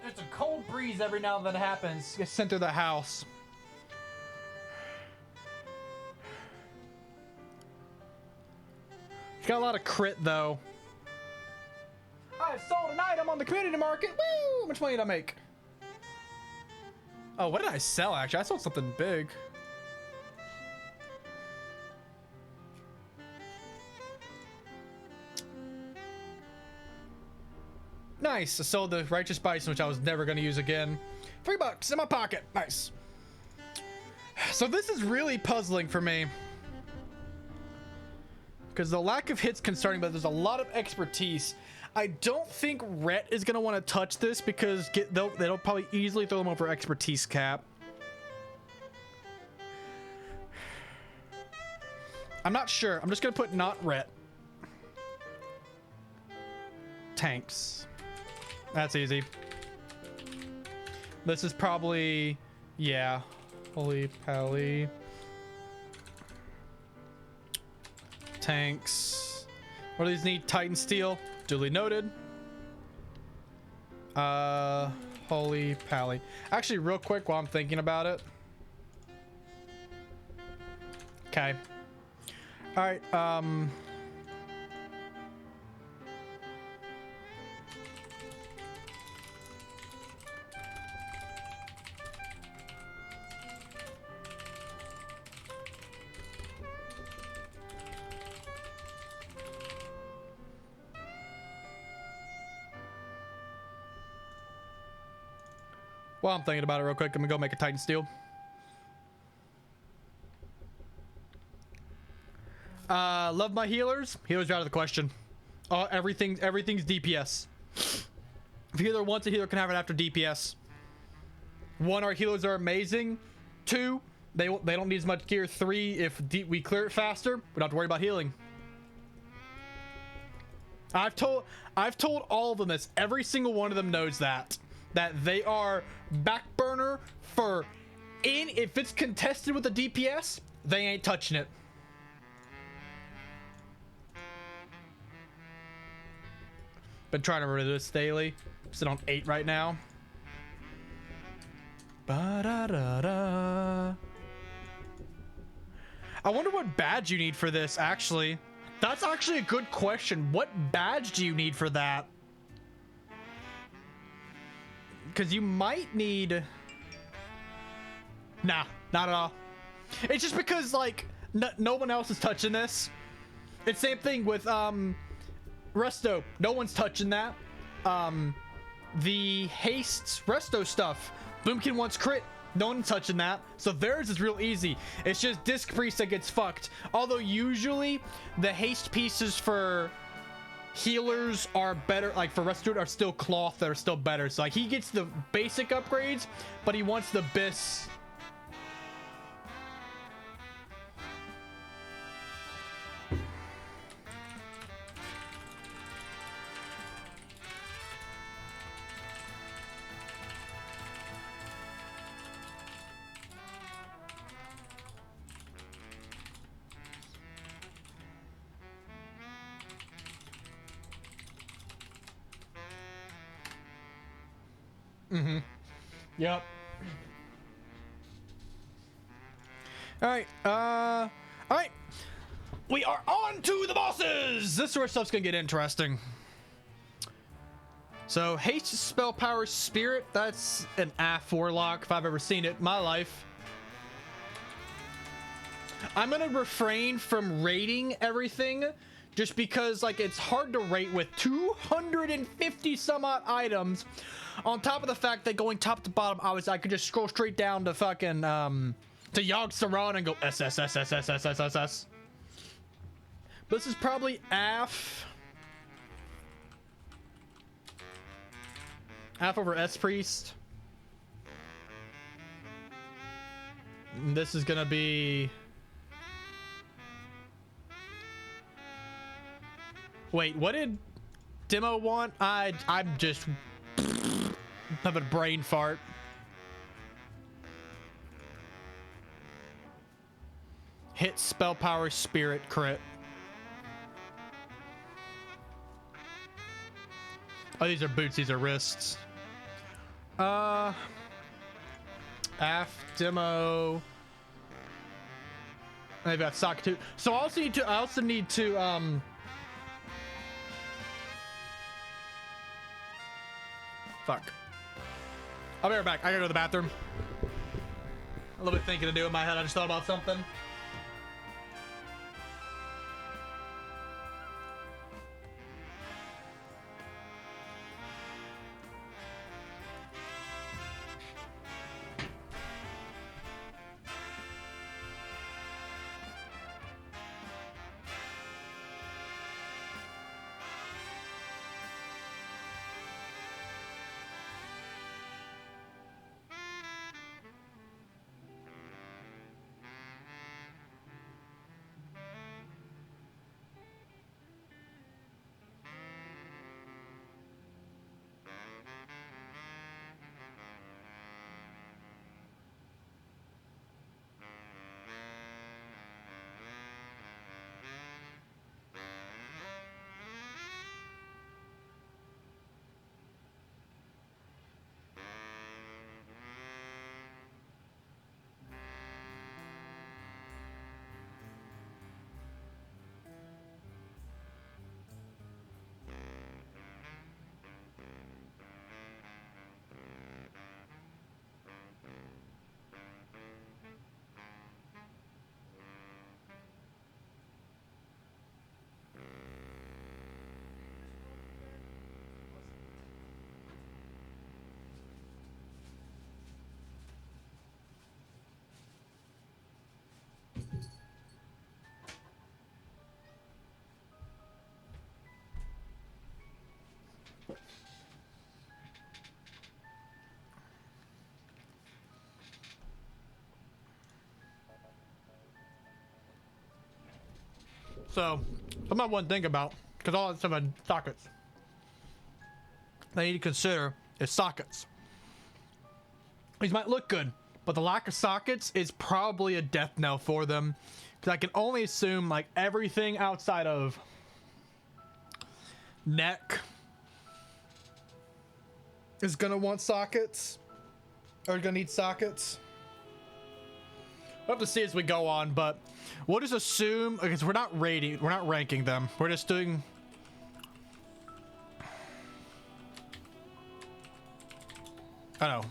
S1: There's a cold breeze every now and then happens. Gets sent through the house. It's got a lot of crit though. I sold an item on the community market. Woo! How much money did I make? Oh, what did I sell actually? I sold something big. Nice. I sold the Righteous Bison, which I was never going to use again. $3 in my pocket. Nice. So this is really puzzling for me. Because the lack of hits concerning, but there's a lot of expertise. I don't think Rhett is going to want to touch this because they'll probably easily throw them over expertise cap. I'm not sure. I'm just going to put not Rhett. Tanks. That's easy. This is probably, yeah. Holy pally. Tanks. What do these need? Titan Steel. Duly noted. Holy pally. Actually, real quick while I'm thinking about it. Okay. All right. While I'm thinking about it real quick, I'm gonna go make a Titan Steel. Love my healers. Healers are out of the question. Everything's DPS. If healer wants a healer can have it after DPS. 1, our healers are amazing. 2, they don't need as much gear. 3, if we clear it faster, we don't have to worry about healing. I've told all of them this. Every single one of them knows that they are back burner for if it's contested with the DPS, they ain't touching it. Been trying to rid of this daily. Sit on 8 right now. Ba-da-da-da. I wonder what badge you need for this, actually. That's actually a good question. What badge do you need for that? Because you might need... Nah, not at all. It's just because, like, no one else is touching this. It's same thing with, Resto. No one's touching that. The haste Resto stuff. Boomkin wants crit. No one's touching that. So theirs is real easy. It's just Disc Priest that gets fucked. Although usually the haste pieces for healers are better, like for Resto are still cloth that are still better. So like he gets the basic upgrades, but he wants the bis. Mm-hmm. Yep. Alright, alright. We are on to the bosses! This sort of stuff's gonna get interesting. So haste spell power spirit, that's an AF warlock if I've ever seen it in my life. I'm gonna refrain from rating everything just because like it's hard to rate with 250 some odd items, on top of the fact that going top to bottom I could just scroll straight down to fucking to Yogg Saron and go S S S S S S S S S. But this is probably AF over S Priest. And this is gonna be, wait, what did Demo want? I'm just have a brain fart. Hit spell power spirit crit. Oh, these are boots, these are wrists. AF Demo. I've got socket too. So I also need to fuck. I'll be right back. I gotta go to the bathroom. A little bit thinking to do in my head. I just thought about something. So, something I wouldn't think about, because all that stuff had sockets. They need to consider is sockets. These might look good, but the lack of sockets is probably a death knell for them. Because I can only assume like everything outside of neck is gonna want sockets, or gonna need sockets. We'll have to see as we go on, but we'll just assume, because we're not ranking them. We're just doing. I don't know.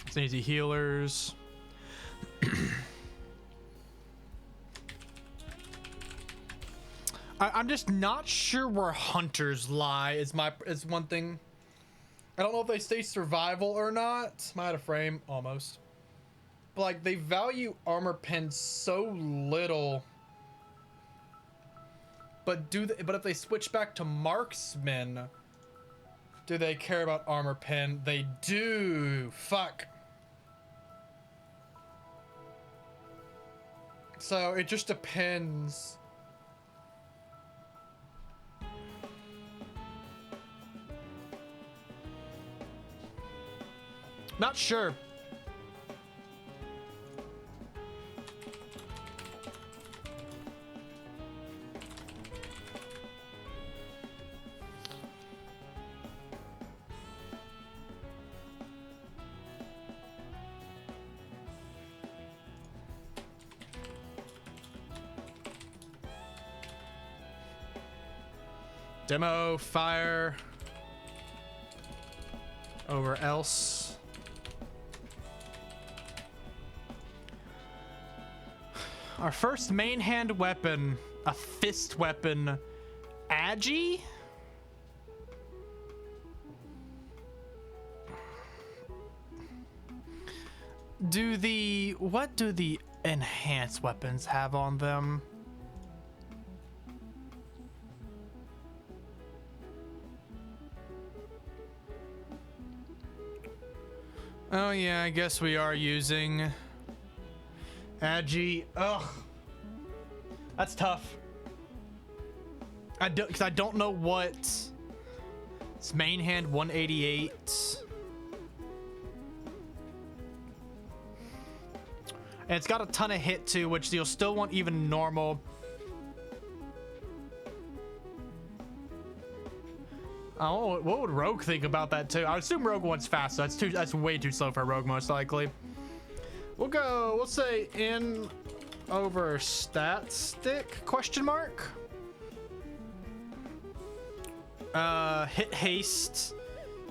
S1: It's easy healers. I'm just not sure where hunters lie is one thing. I don't know if they stay survival or not. I'm out of frame almost. But like they value armor pens so little. But if they switch back to marksmen, do they care about armor pen? They do. Fuck. So it just depends. Not sure. Demo fire over else. Our first main hand weapon, a fist weapon, Agi? What do the enhanced weapons have on them? Oh yeah, I guess we are using Agi. Ugh. That's tough. Because I don't know what. It's main hand 188. And it's got a ton of hit too, which you'll still want even normal. Oh, what would Rogue think about that too? I would assume Rogue wants fast, so that's way too slow for Rogue most likely. We'll say in over stat stick question mark. Hit haste.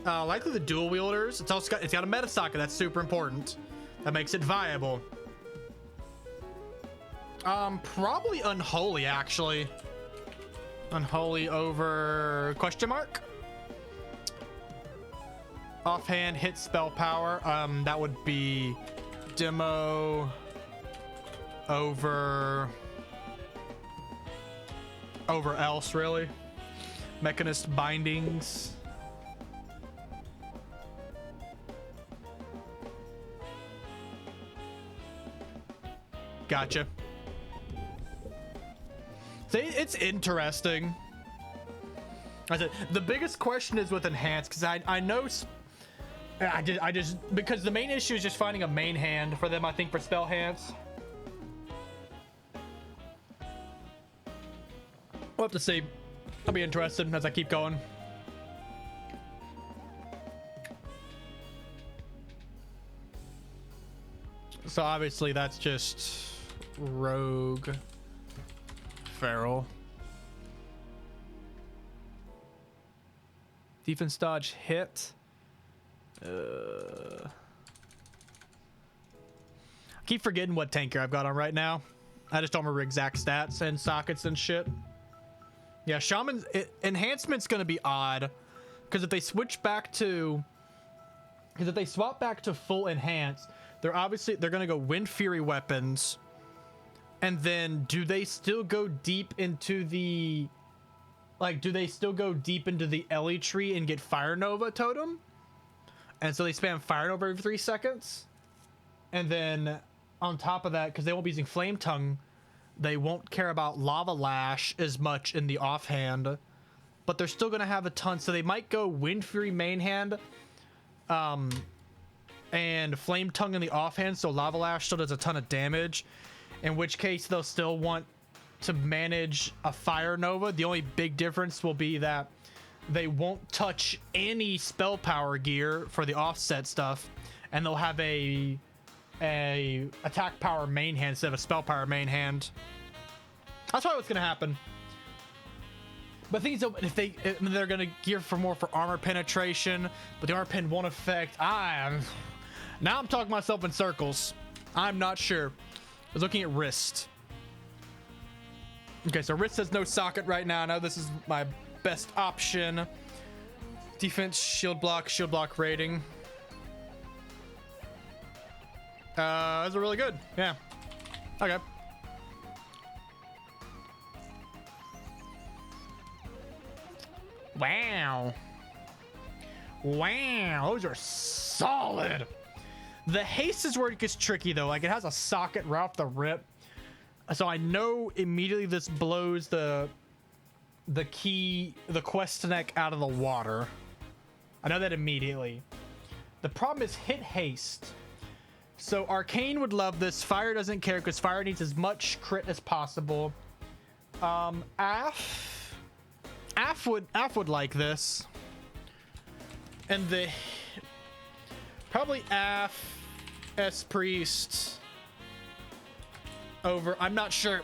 S1: Likely the dual wielders. It's got a meta socket, that's super important. That makes it viable. Probably unholy actually. Unholy over question mark. Offhand hit spell power. That would be demo over else really. Mechanist bindings. Gotcha. See, it's interesting. I said the biggest question is with enhanced, because I know I just because the main issue is just finding a main hand for them. I think for spell hands. We'll have to see. I'll be interested as I keep going. So obviously that's just rogue feral. Defense dodge hit. I keep forgetting what tanker I've got on right now. I just don't remember exact stats and sockets and shit. Yeah, shaman enhancement's gonna be odd because if they switch back to, because if they swap back to full enhance, they're gonna go wind fury weapons, and then do they still go deep into the, like, do they still go deep into the Ellie tree and get Fire Nova totem? And so they spam Fire Nova every 3 seconds. And then on top of that, because they won't be using Flame Tongue, they won't care about Lava Lash as much in the offhand. But they're still going to have a ton. So they might go Wind Fury main hand and Flame Tongue in the offhand. So Lava Lash still does a ton of damage. In which case they'll still want to manage a Fire Nova. The only big difference will be that they won't touch any spell power gear for the offset stuff, and they'll have a attack power main hand instead of a spell power main hand. That's probably what's gonna happen. But things if they're gonna gear for more for armor penetration, but the armor pen won't affect. Now I'm talking myself in circles. I'm not sure. I was looking at wrist. Okay, so wrist has no socket right now. I know this is my best option. Defense, shield block rating. Those are really good. Yeah. Okay. Wow. Those are solid. The haste is where it gets tricky though. Like it has a socket right off the rip. So I know immediately this blows the quest neck out of the water. I know that immediately. The problem is hit haste. So Arcane would love this. Fire doesn't care because Fire needs as much crit as possible. Af would like this. And the probably Af S Priest over. I'm not sure.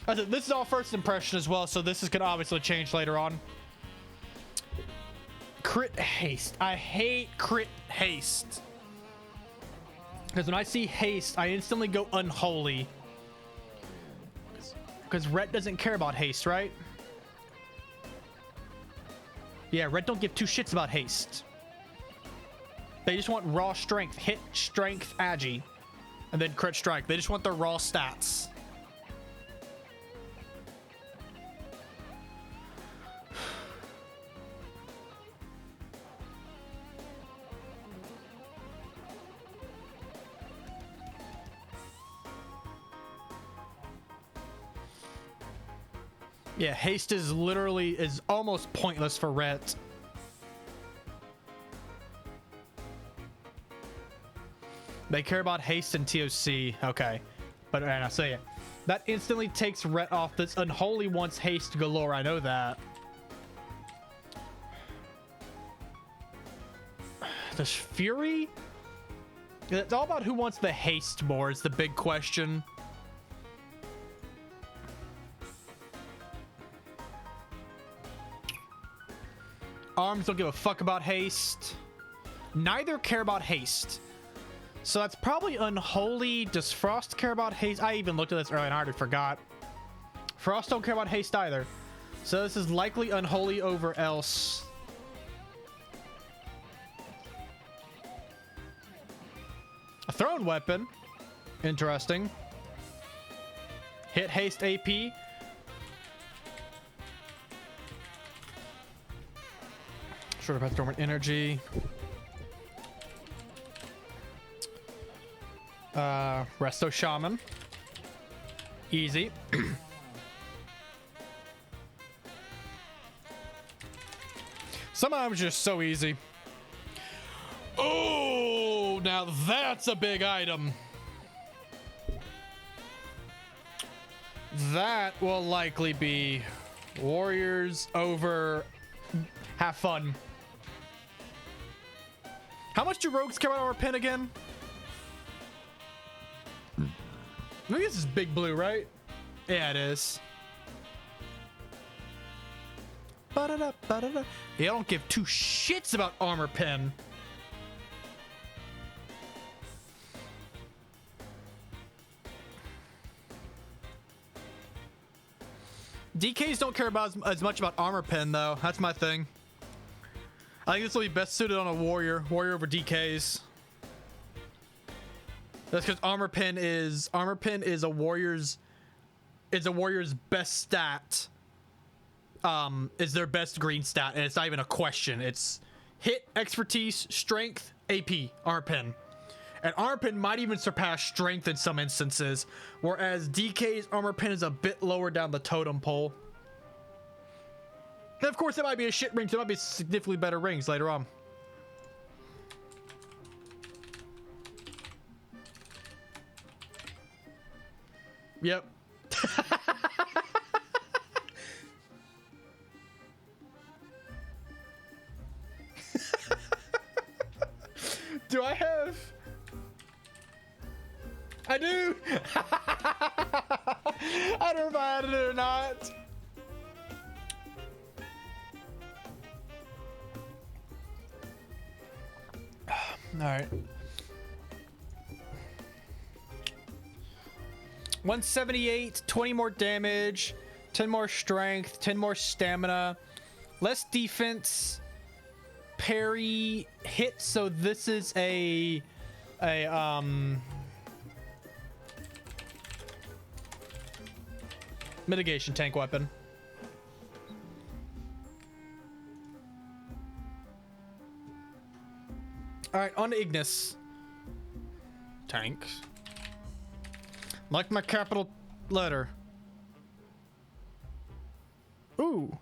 S1: I said, this is all first impression as well, so this is gonna obviously change later on. Crit haste. I hate crit haste. Because when I see haste, I instantly go unholy. Because Rhett doesn't care about haste, right? Yeah, Rhett don't give two shits about haste. They just want raw strength. Hit, strength, agi. And then crit strike. They just want their raw stats. Yeah, haste is almost pointless for Rhett. They care about haste and TOC. Okay. But I say it. That instantly takes Rhett off this unholy wants haste galore. I know that. This Fury? It's all about who wants the haste more is the big question. Arms don't give a fuck about haste. Neither care about haste. So that's probably unholy. Does Frost care about haste? I even looked at this earlier and I already forgot. Frost don't care about haste either. So this is likely unholy over else. A thrown weapon. Interesting. Hit haste AP. Short of dormant energy. Resto Shaman. Easy. Sometimes just so easy. Oh, now that's a big item. That will likely be warriors over have fun. How much do rogues care about our pin again? I think this is big blue, right? Yeah, it is. Ba-da-da, ba-da-da. Yeah, I don't give two shits about armor pen. DKs don't care about as much about armor pen, though. That's my thing. I think this will be best suited on a warrior. Warrior over DKs. That's because armor pen is a warrior's best stat. Is their best green stat, and it's not even a question. It's hit, expertise, strength, AP, armor pen. And armor pen might even surpass strength in some instances, whereas DK's armor pen is a bit lower down the totem pole. And of course, it might be a shit ring, so it might be significantly better rings later on. Yep. Do I have... I do! I don't know if I had it or not. Alright. 178, 20 more damage, 10 more strength, 10 more stamina, less defense, parry, hit, so this is a mitigation tank weapon. Alright, on to Ignis. Tank. Like my capital letter. Ooh.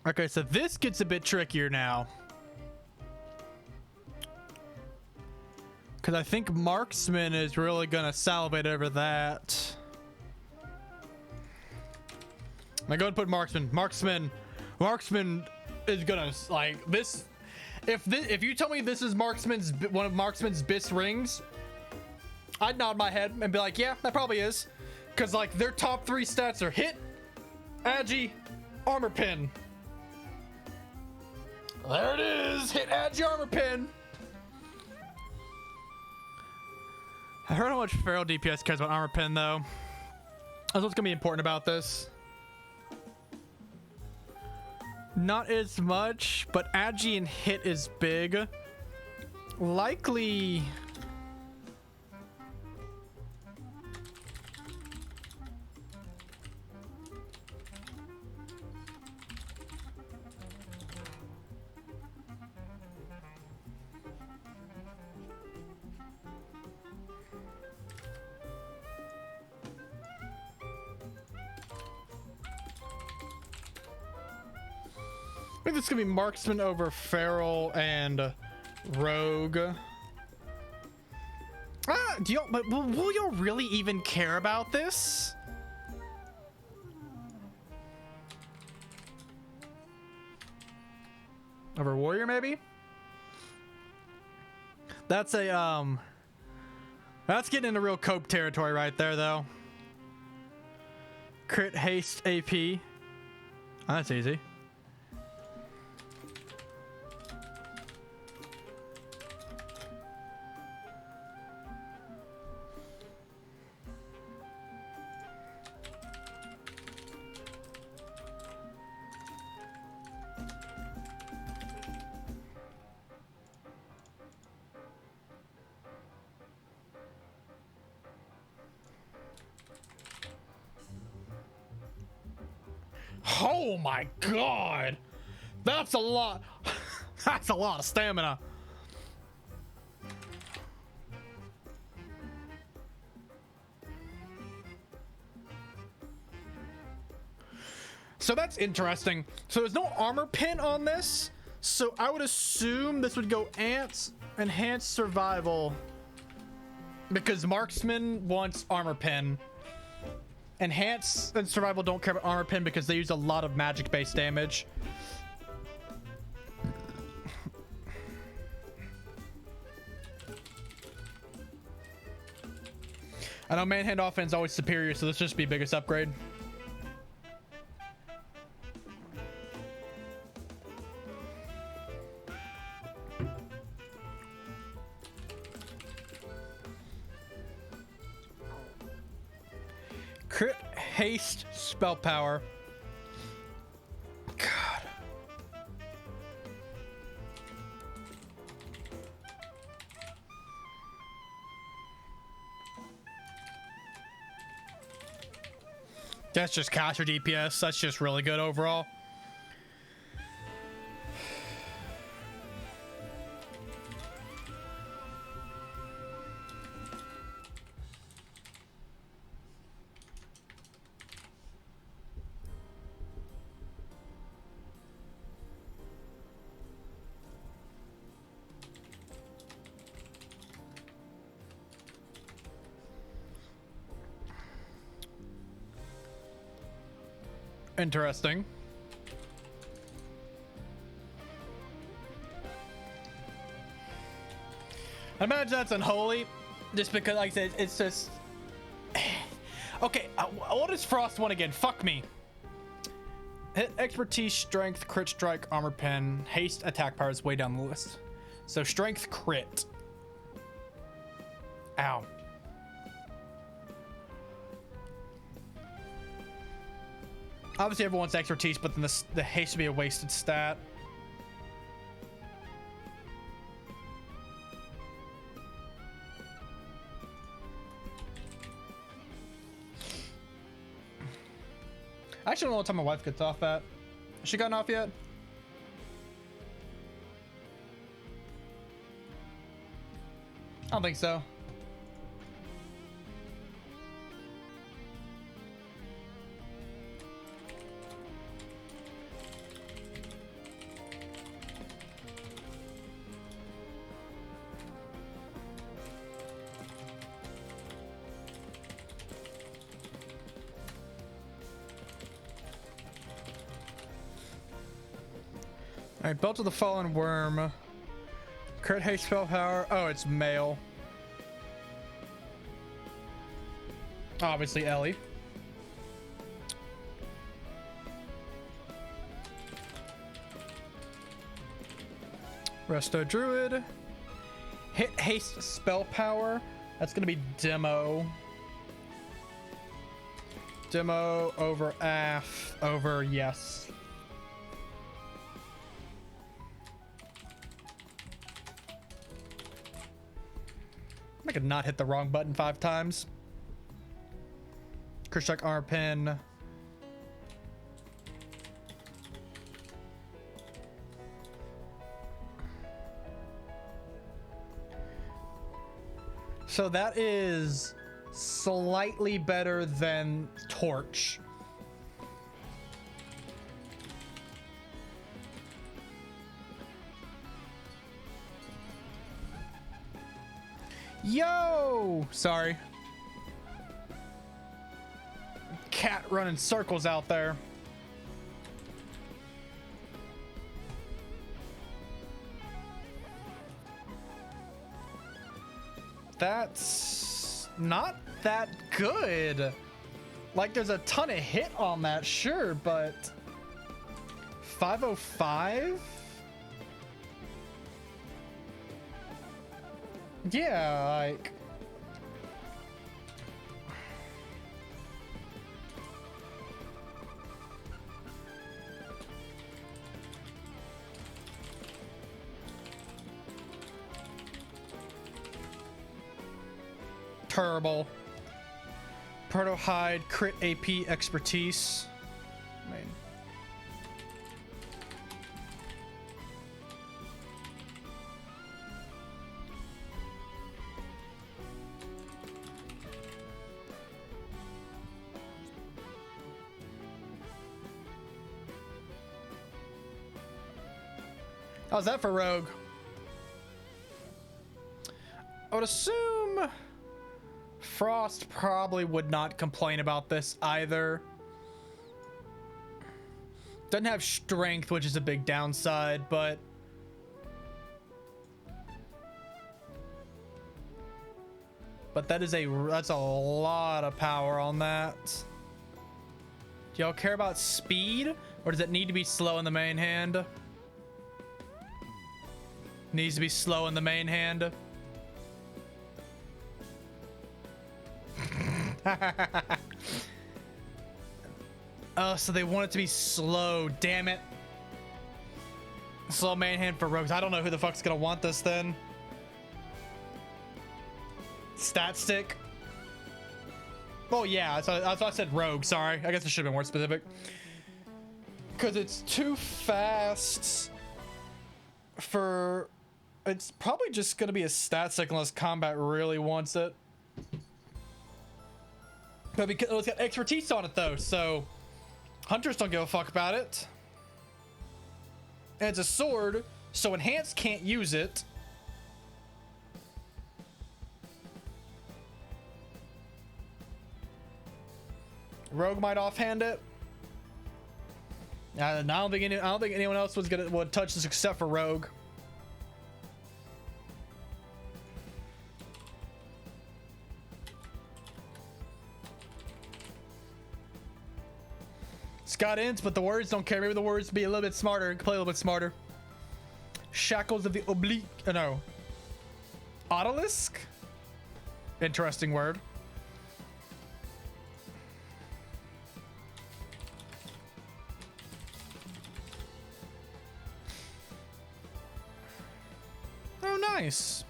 S1: Okay, so this gets a bit trickier now. Because I think Marksman is really going to salivate over that. I'm going to put Marksman. Marksman is going to, like, this... If you tell me this is one of Marksman's best rings, I'd nod my head and be like, yeah, that probably is. Because, like, their top 3 stats are hit, agi, armor pin. There it is. Hit, agi, armor pin. I heard how much Feral DPS cares about armor pin, though. That's what's going to be important about this. Not as much, but agi and hit is big. Likely... I think this is gonna be marksman over feral and rogue. Do y'all, but will y'all really even care about this? Over warrior, maybe? That's a that's getting into real cope territory right there, though. Crit haste AP. Oh, that's easy. Oh my god, that's a lot. That's a lot of stamina. So that's interesting. So there's no armor pin on this, so I would assume this would go ants, enhanced survival, because marksman wants armor pin. Enhance and survival don't care about armor pin because they use a lot of magic based damage. I know manhand offense is always superior, so this just be biggest upgrade. Crit haste spell power. God. That's just caster DPS. That's just really good overall. Interesting. I imagine that's unholy, just because, like I said, it's just... Okay, what is Frost 1 again? Fuck me. Hit, expertise, strength, crit strike, armor pen, haste, attack power is way down the list. So strength, crit. Ow. Obviously everyone wants expertise, but then the haste would be a wasted stat. I actually don't know what time my wife gets off at. Has she gotten off yet? I don't think so. Alright, Belt of the Fallen Worm. Crit haste spell power. Oh, it's male. Obviously Ellie. Resto Druid. Hit haste spell power. That's gonna be demo. Demo over AF over yes. I could not hit the wrong button 5 times. Krishak armor pin. So that is slightly better than Torch. Yo! Sorry. Cat running circles out there. That's not that good. Like, there's a ton of hit on that, sure, but 505? Yeah, like... Terrible. Proto Hide, crit AP, expertise. I mean, how's that for Rogue? I would assume Frost probably would not complain about this either. Doesn't have strength, which is a big downside, but that's a lot of power on that. Do y'all care about speed, or does it need to be slow in the main hand? Needs to be slow in the main hand. Oh, so they want it to be slow. Damn it. Slow main hand for rogues. I don't know who the fuck's gonna want this then. Stat stick. Oh yeah, that's why I said rogue. Sorry, I guess I should have been more specific. Because it's too fast for... It's probably just gonna be a stat stick unless combat really wants it. But because it's got expertise on it though, so hunters don't give a fuck about it. And it's a sword, so enhanced can't use it. Rogue might offhand it. I don't think anyone else would touch this except for Rogue. It's got ends, but the words don't care. Maybe the words be a little bit smarter. Play a little bit smarter. Shackles of the oblique. No. Odalisk? Interesting word. Oh, nice.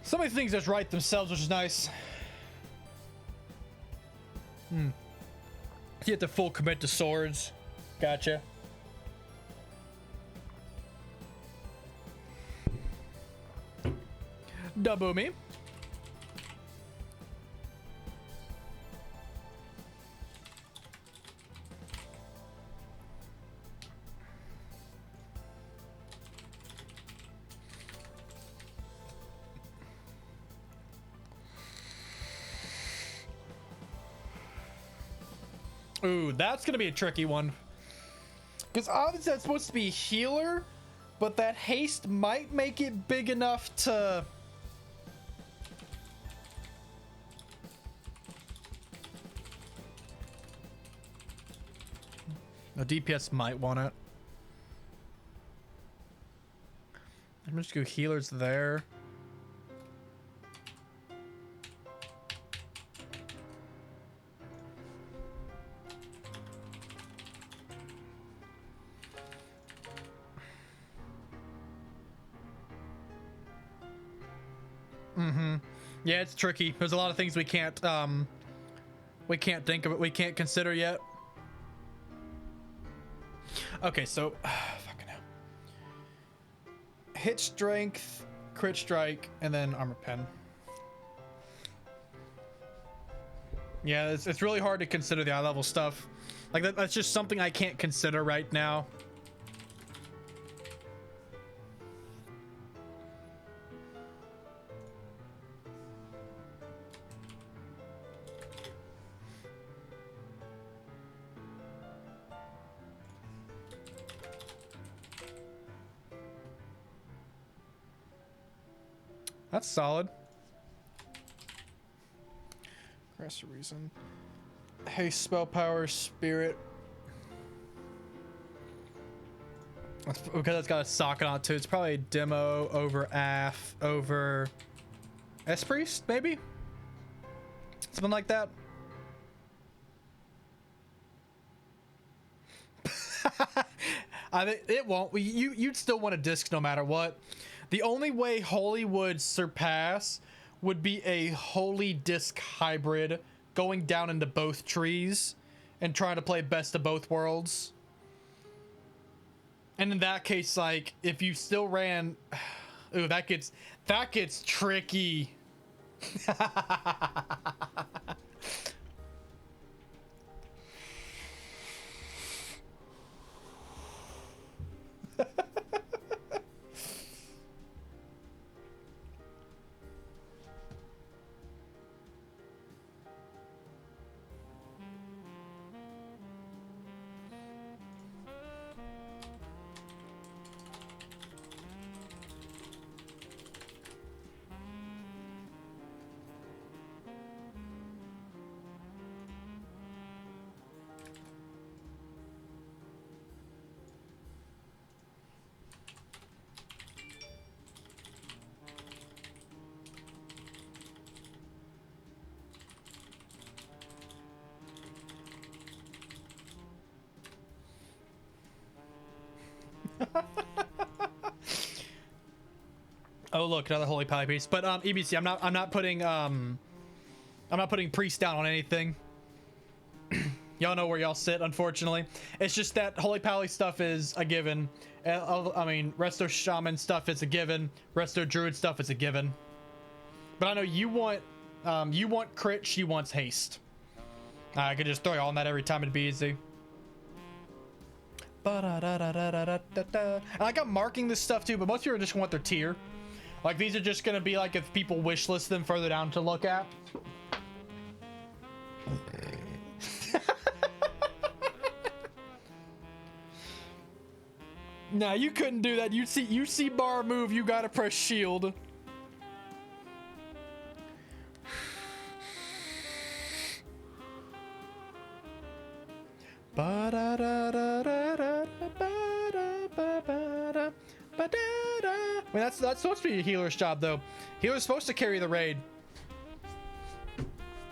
S1: So many things just write themselves, which is nice. You have to full commit to swords. Gotcha. Dabumi. Ooh, that's gonna be a tricky one. Because obviously that's supposed to be healer, but that haste might make it big enough to A DPS might want it. I'm just go healers there. Yeah, it's tricky. There's a lot of things we can't think of it. We can't consider yet. Okay, so fucking hell. Hit strength, crit strike, and then armor pen. Yeah, it's really hard to consider the eye level stuff. Like that's just something I can't consider right now. That's solid. Aggressive reason. Hey, spell power, spirit. That's because it's got a socket on it too. It's probably demo over AF over S Priest, maybe? Something like that. I mean, it won't. You'd still want a disc no matter what. The only way Holy would surpass would be a Holy disc hybrid going down into both trees and trying to play best of both worlds. And in that case, like, if you still ran... Ooh, that gets tricky. Oh look, another holy pally piece. But EBC, I'm not putting priest down on anything. Y'all know where y'all sit, unfortunately. It's just that holy pally stuff is a given. I mean, resto shaman stuff is a given. Resto druid stuff is a given. But I know you want crit, she wants haste. I could just throw you all in that every time, it'd be easy. And like, I'm marking this stuff too, but most people just want their tier. Like, these are just gonna be like if people wish list them further down to look at. Nah, you couldn't do that. You see bar move, you gotta press shield. I mean, that's supposed to be a healer's job, though. Healer's supposed to carry the raid.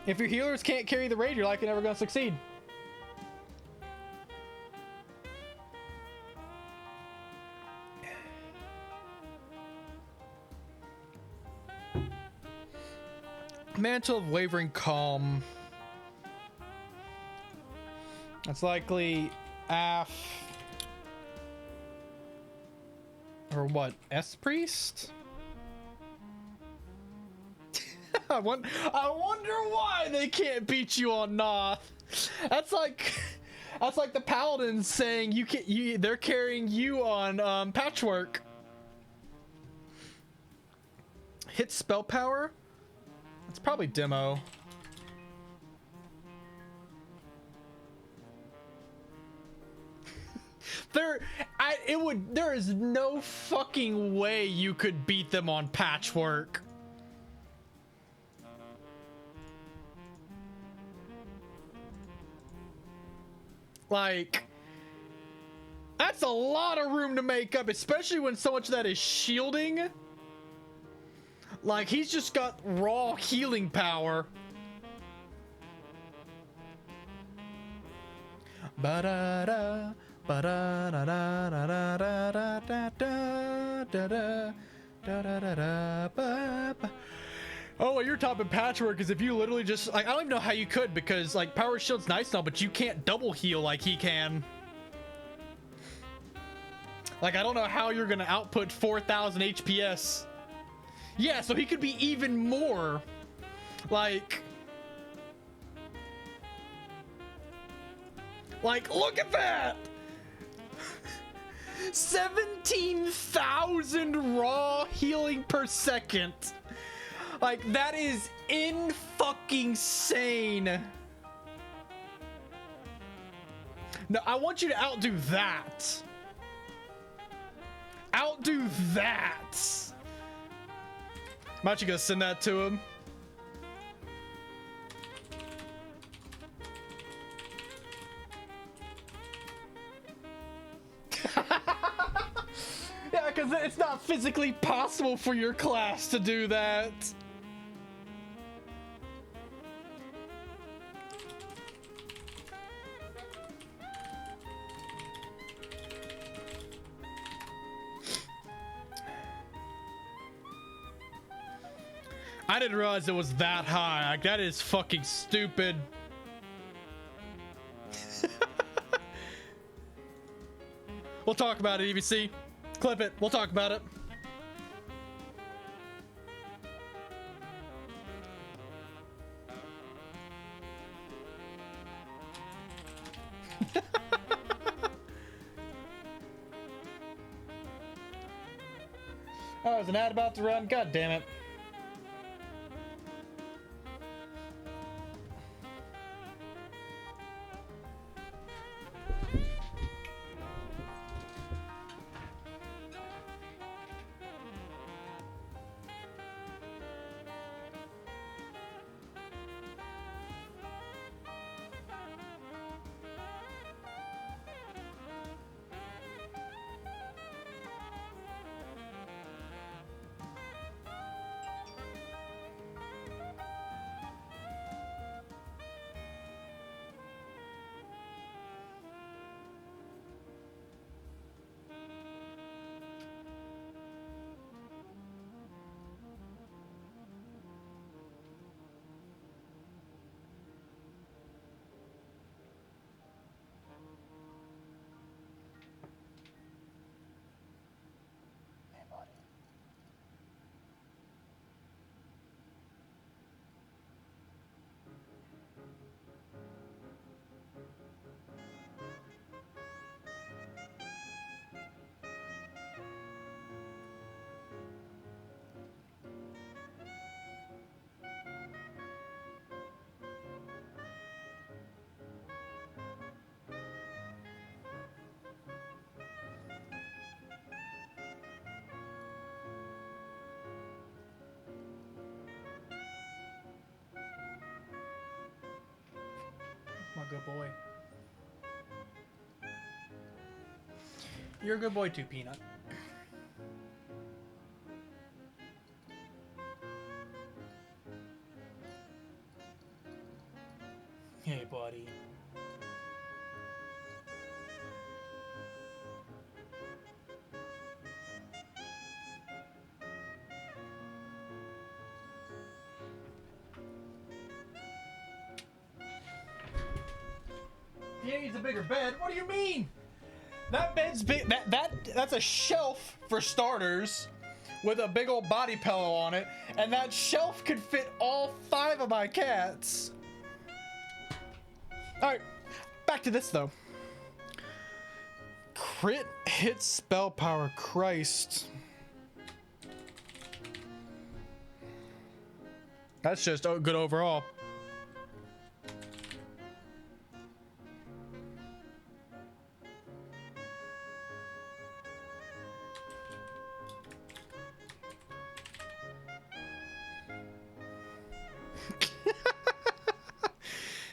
S1: If your healers can't carry the raid, you're likely never going to succeed. Mantle of Wavering Calm. That's likely AF. Or what? S Priest? I wonder why they can't beat you on Noth. That's like the paladins saying they're carrying you on Patchwork. Hit spell power? It's probably demo. There is no fucking way you could beat them on Patchwork. Like, That's a lot of room to make up, especially when so much of that is shielding. Like, he's just got raw healing power. Ba-da-da, ba-da-da-da-da-da-da-da-da-da, da-da-da-da-ba-ba. Oh, what you're topping patchwork is if you literally just, like, I don't even know how you could, because, like, power shield's nice now, but you can't double heal like he can. Like, I don't know how you're gonna output 4,000 HPS. Yeah, so he could be even more. Like, look at that! 17,000 raw healing per second. Like, that is in-fucking-sane. No, I want you to outdo that. Outdo that. I'm actually gonna send that to him. Yeah, because it's not physically possible for your class to do that. I didn't realize it was that high. Like, that is fucking stupid. We'll talk about it, EVC. Clip it. We'll talk about it. Oh, there's an ad about to run. God damn it. My good boy. You're a good boy too, Peanut. Hey, buddy. He needs a bigger bed. What do you mean? That bed's big. That's a shelf for starters, with a big old body pillow on it, and that shelf could fit all 5 of my cats. All right, back to this though. Crit hit spell power, Christ. That's just good overall.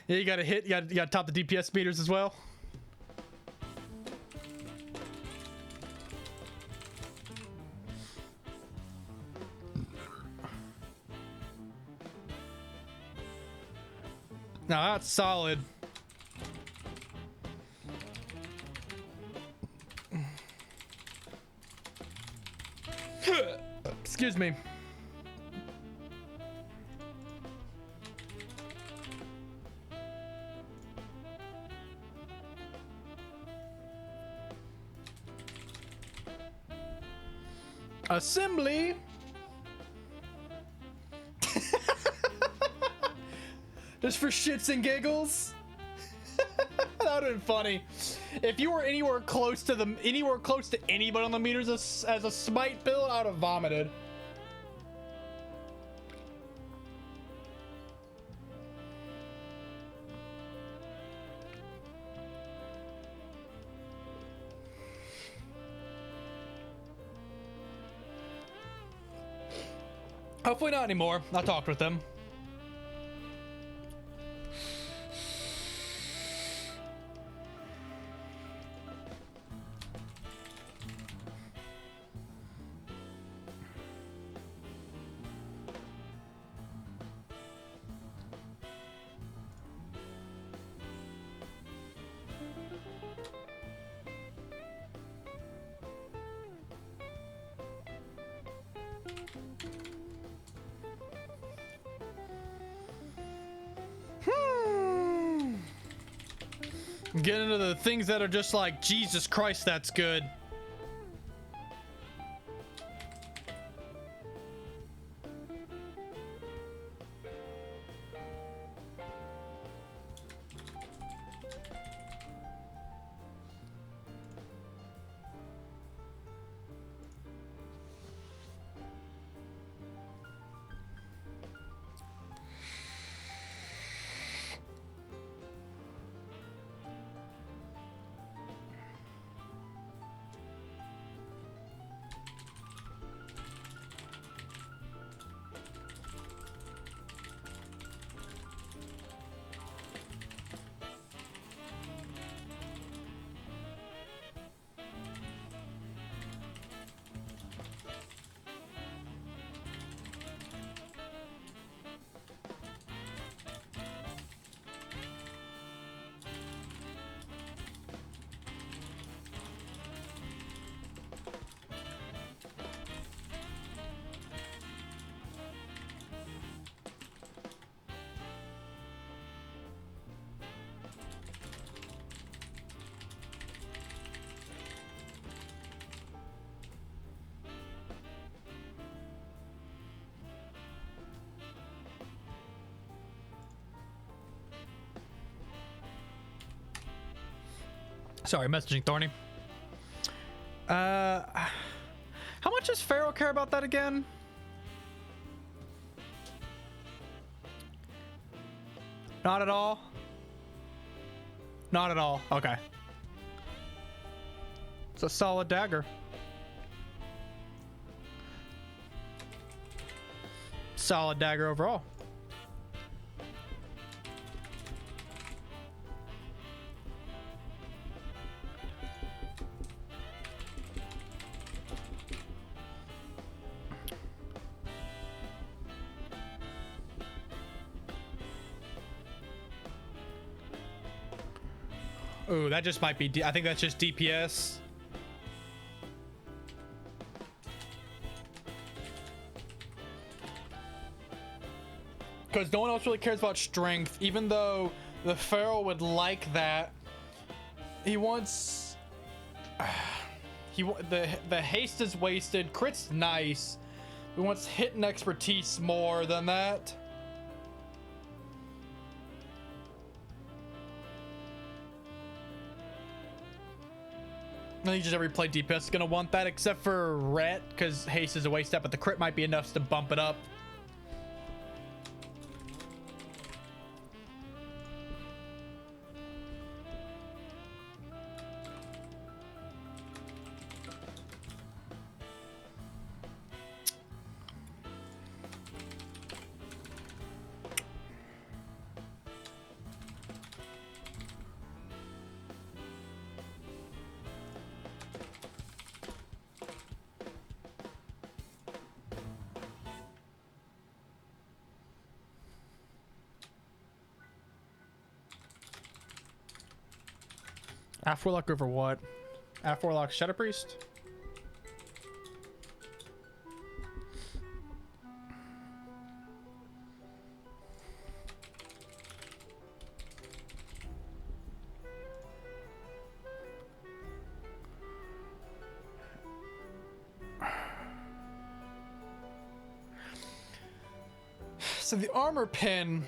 S1: Yeah, you gotta hit, you gotta top the DPS meters as well. Now that's solid. Excuse me. Assembly. Just for shits and giggles. That would have been funny. If you were anywhere close to anybody on the meters as a smite build, I would have vomited. Hopefully not anymore. I talked with them. Get into the things that are just like, Jesus Christ, that's good. Sorry, messaging Thorny. How much does Pharaoh care about that again? Not at all. Not at all. Okay. It's a solid dagger. Solid dagger overall. Ooh, that just might be... I think that's just DPS. Because no one else really cares about strength, even though the Pharaoh would like that. He wants... the haste is wasted. Crit's nice. He wants hit and expertise more than that. I think just every play DPS is gonna want that, except for Rhett, because haste is a waste step, but the crit might be enough to bump it up. Half Warlock over what? Half Warlock Shadow Priest? So the armor pin,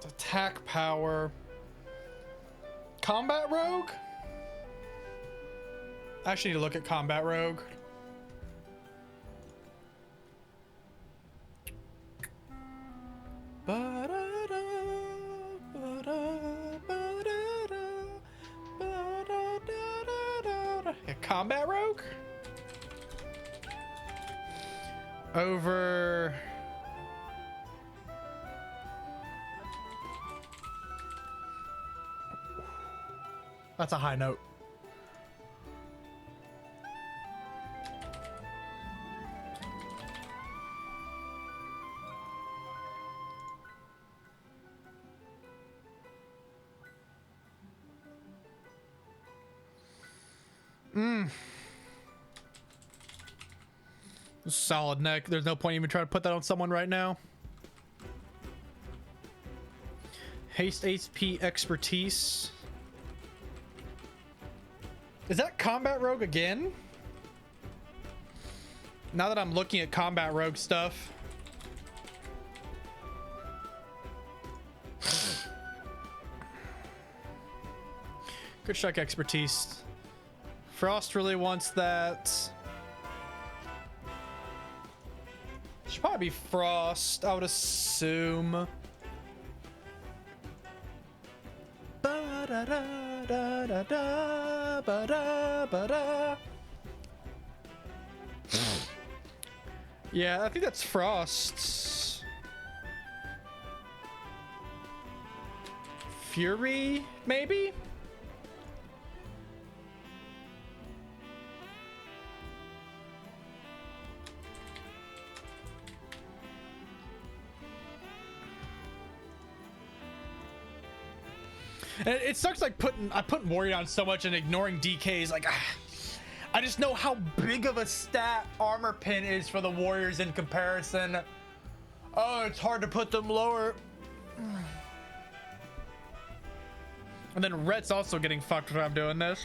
S1: attack power, combat rogue. I actually need to look at combat rogue. Yeah, combat rogue over that's a high note. Solid neck. There's no point even trying to put that on someone right now. Haste HP expertise. Is that combat rogue again? Now that I'm looking at combat rogue stuff. Good strike expertise. Frost really wants that. Should probably be Frost, I would assume. Yeah, I think that's Frost. Fury, maybe? And it sucks like I put warrior on so much and ignoring DKs. Like, I just know how big of a stat armor pin is for the warriors in comparison. Oh, it's hard to put them lower. And then Rhett's also getting fucked when I'm doing this.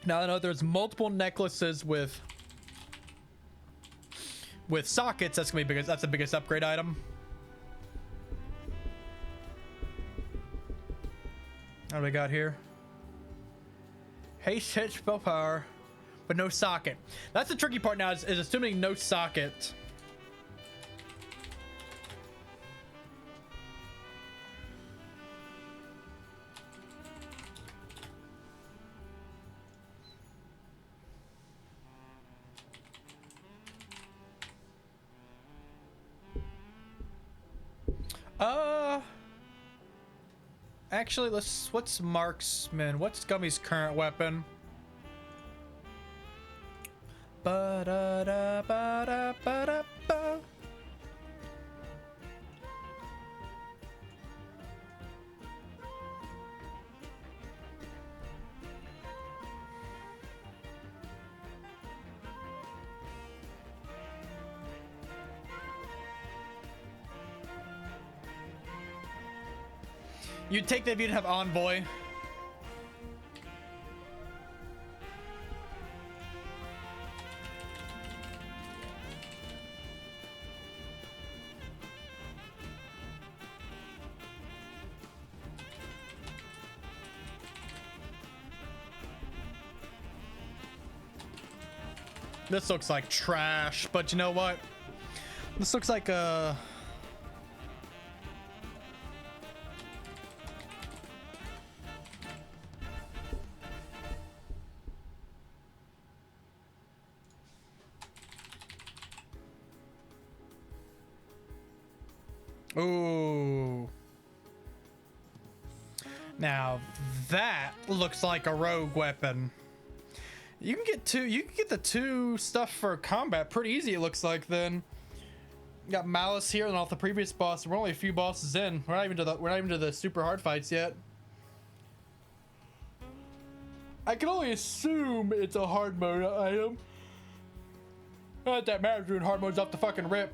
S1: Now I know there's multiple necklaces with sockets. That's gonna be that's the biggest upgrade item. What do we got here? Haste hit spell power, but no socket. That's the tricky part now is assuming no socket. Actually, what's Marksman? What's Gummy's current weapon? Ba-da-da-ba-da-ba-da-ba. You'd take that if you didn't have Envoy. This looks like trash, but you know what? This looks like a... Ooh. Now that looks like a rogue weapon. You can get the two stuff for combat pretty easy, it looks like. Then you got Malice here, and off the previous boss. We're only a few bosses in. We're not even to the super hard fights yet. I can only assume it's a hard mode item. Not that matters, doing hard modes off the fucking rip.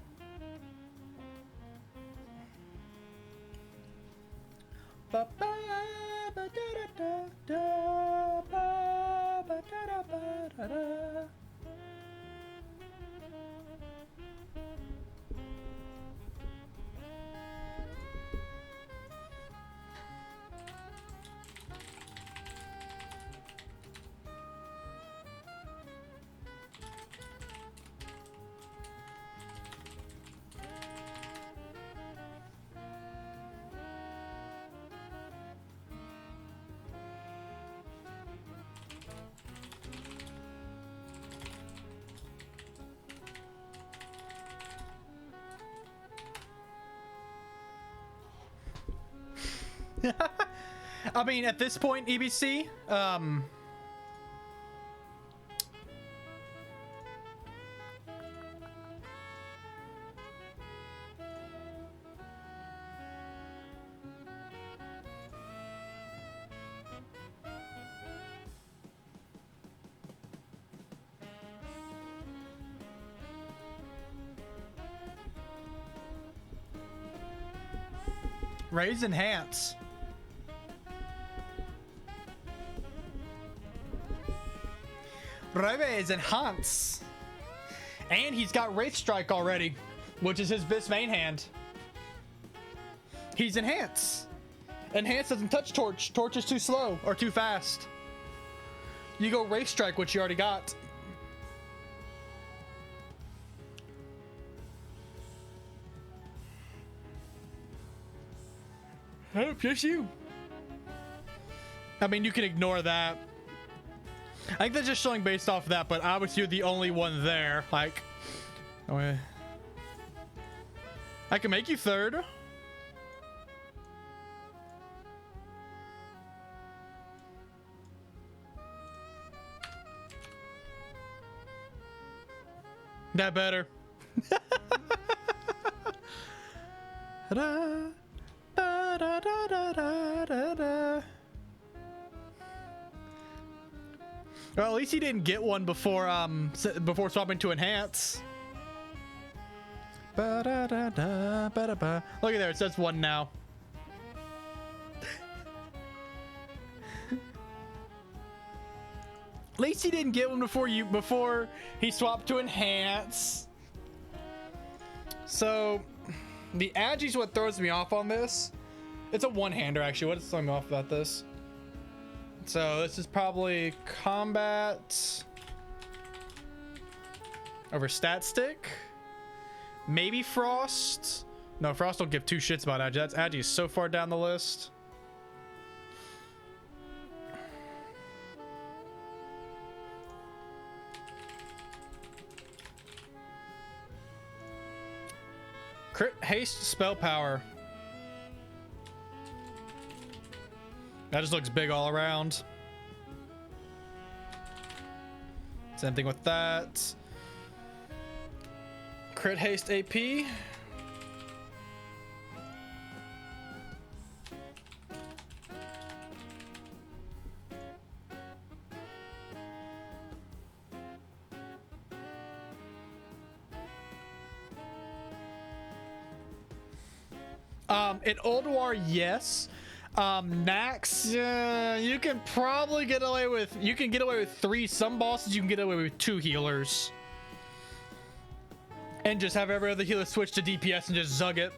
S1: I mean, at this point, EBC, raise enhance. Raise enhance. And he's got Wraith Strike already, which is his best main hand. He's enhance. Enhance doesn't touch Torch. Torch is too slow or too fast. You go Wraith Strike, which you already got. Oh, just you. I mean, you can ignore that. I think they're just showing based off of that, but obviously you're the only one there. Like, I can make you third. That better. Da, da, da, da, da, da, da. Well, at least he didn't get one before swapping to enhance. Ba-da-da-da, ba-da-ba. Look at there, it says one now. At least he didn't get one before he swapped to enhance. So the Agi's what throws me off on this. It's a one-hander actually. What is throwing me off about this? So this is probably combat over stat stick. Maybe Frost. No, Frost don't give two shits about Agi. Agi is so far down the list. Crit haste spell power. That just looks big all around. Same thing with that. Crit haste AP. In Ulduar, yes. Nax, you can probably get away with, you can get away with 3. Some bosses you can get away with 2 healers. And just have every other healer switch to DPS and just zug it.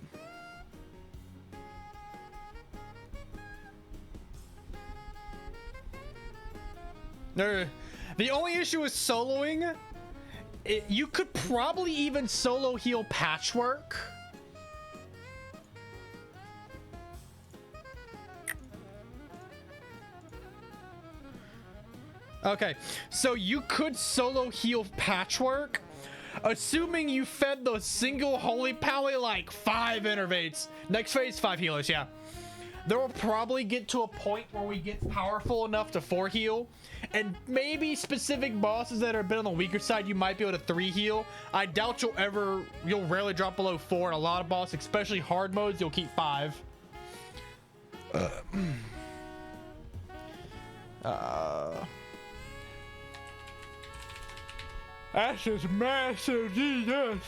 S1: The only issue with soloing, you could probably even solo heal Patchwork. Okay, so you could solo heal Patchwork, Assuming you fed the single holy pally like 5 innervates. Next phase, 5 healers, yeah. There will probably get to a point where we get powerful enough to 4 heal. And maybe specific bosses that are a bit on the weaker side, you might be able to 3 heal. I doubt you'll rarely drop below 4 in a lot of bosses, especially hard modes, you'll keep 5. That's just massive, Jesus.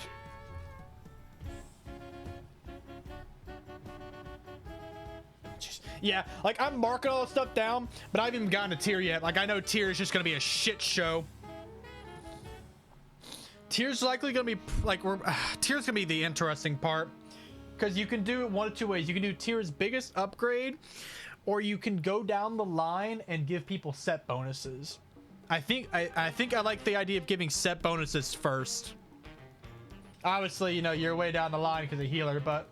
S1: Yeah, like I'm marking all this stuff down, but I haven't even gotten to tier yet. Like I know tier is just gonna be a shit show. Tier's likely gonna be like tier's gonna be the interesting part, because you can do it one of 2 ways. You can do tier's biggest upgrade, or you can go down the line and give people set bonuses. I think I like the idea of giving set bonuses first. Obviously, you know, you're way down the line because of healer, but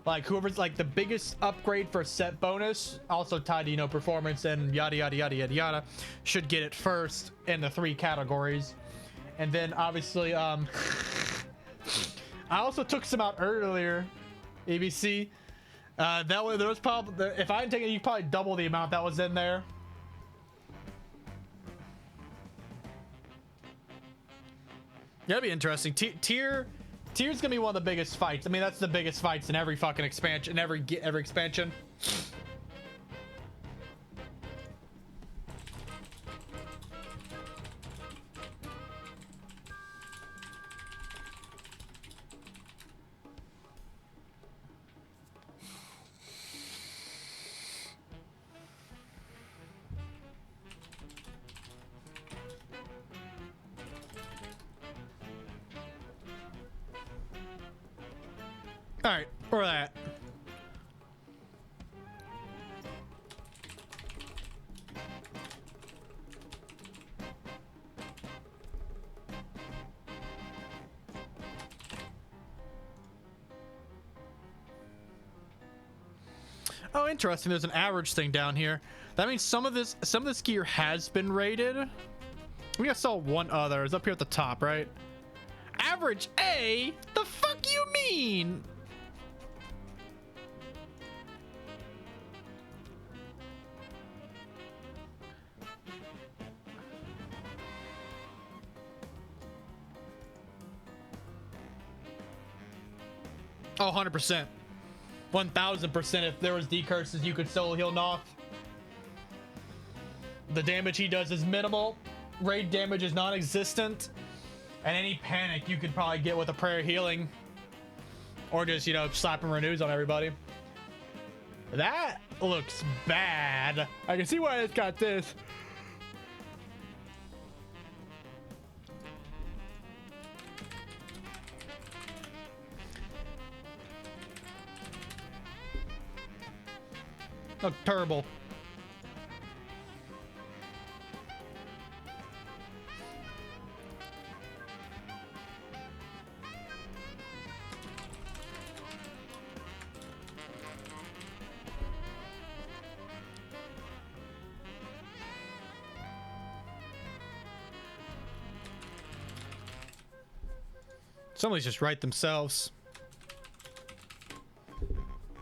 S1: like whoever's like the biggest upgrade for set bonus, also tied to, you know, performance and yada yada yada yada yada, should get it first in the 3 categories. And then obviously I also took some out earlier, ABC. That way there was probably, if I hadn't taken it, you probably double the amount that was in there. That'd be interesting. Tier's gonna be one of the biggest fights. I mean, that's the biggest fights in every fucking expansion, every expansion. All right, or that. Oh, interesting. There's an average thing down here. That means some of this gear has been rated. We saw one other. It's up here at the top, right? Average A? The fuck you mean? Oh, 100%. 1000%. If there was decurses, you could solo heal Noth. The damage he does is minimal. Raid damage is non-existent. And any panic you could probably get with a prayer healing. Or just, you know, slapping renews on everybody. That looks bad. I can see why it's got this. Look terrible. Somebody's just right themselves.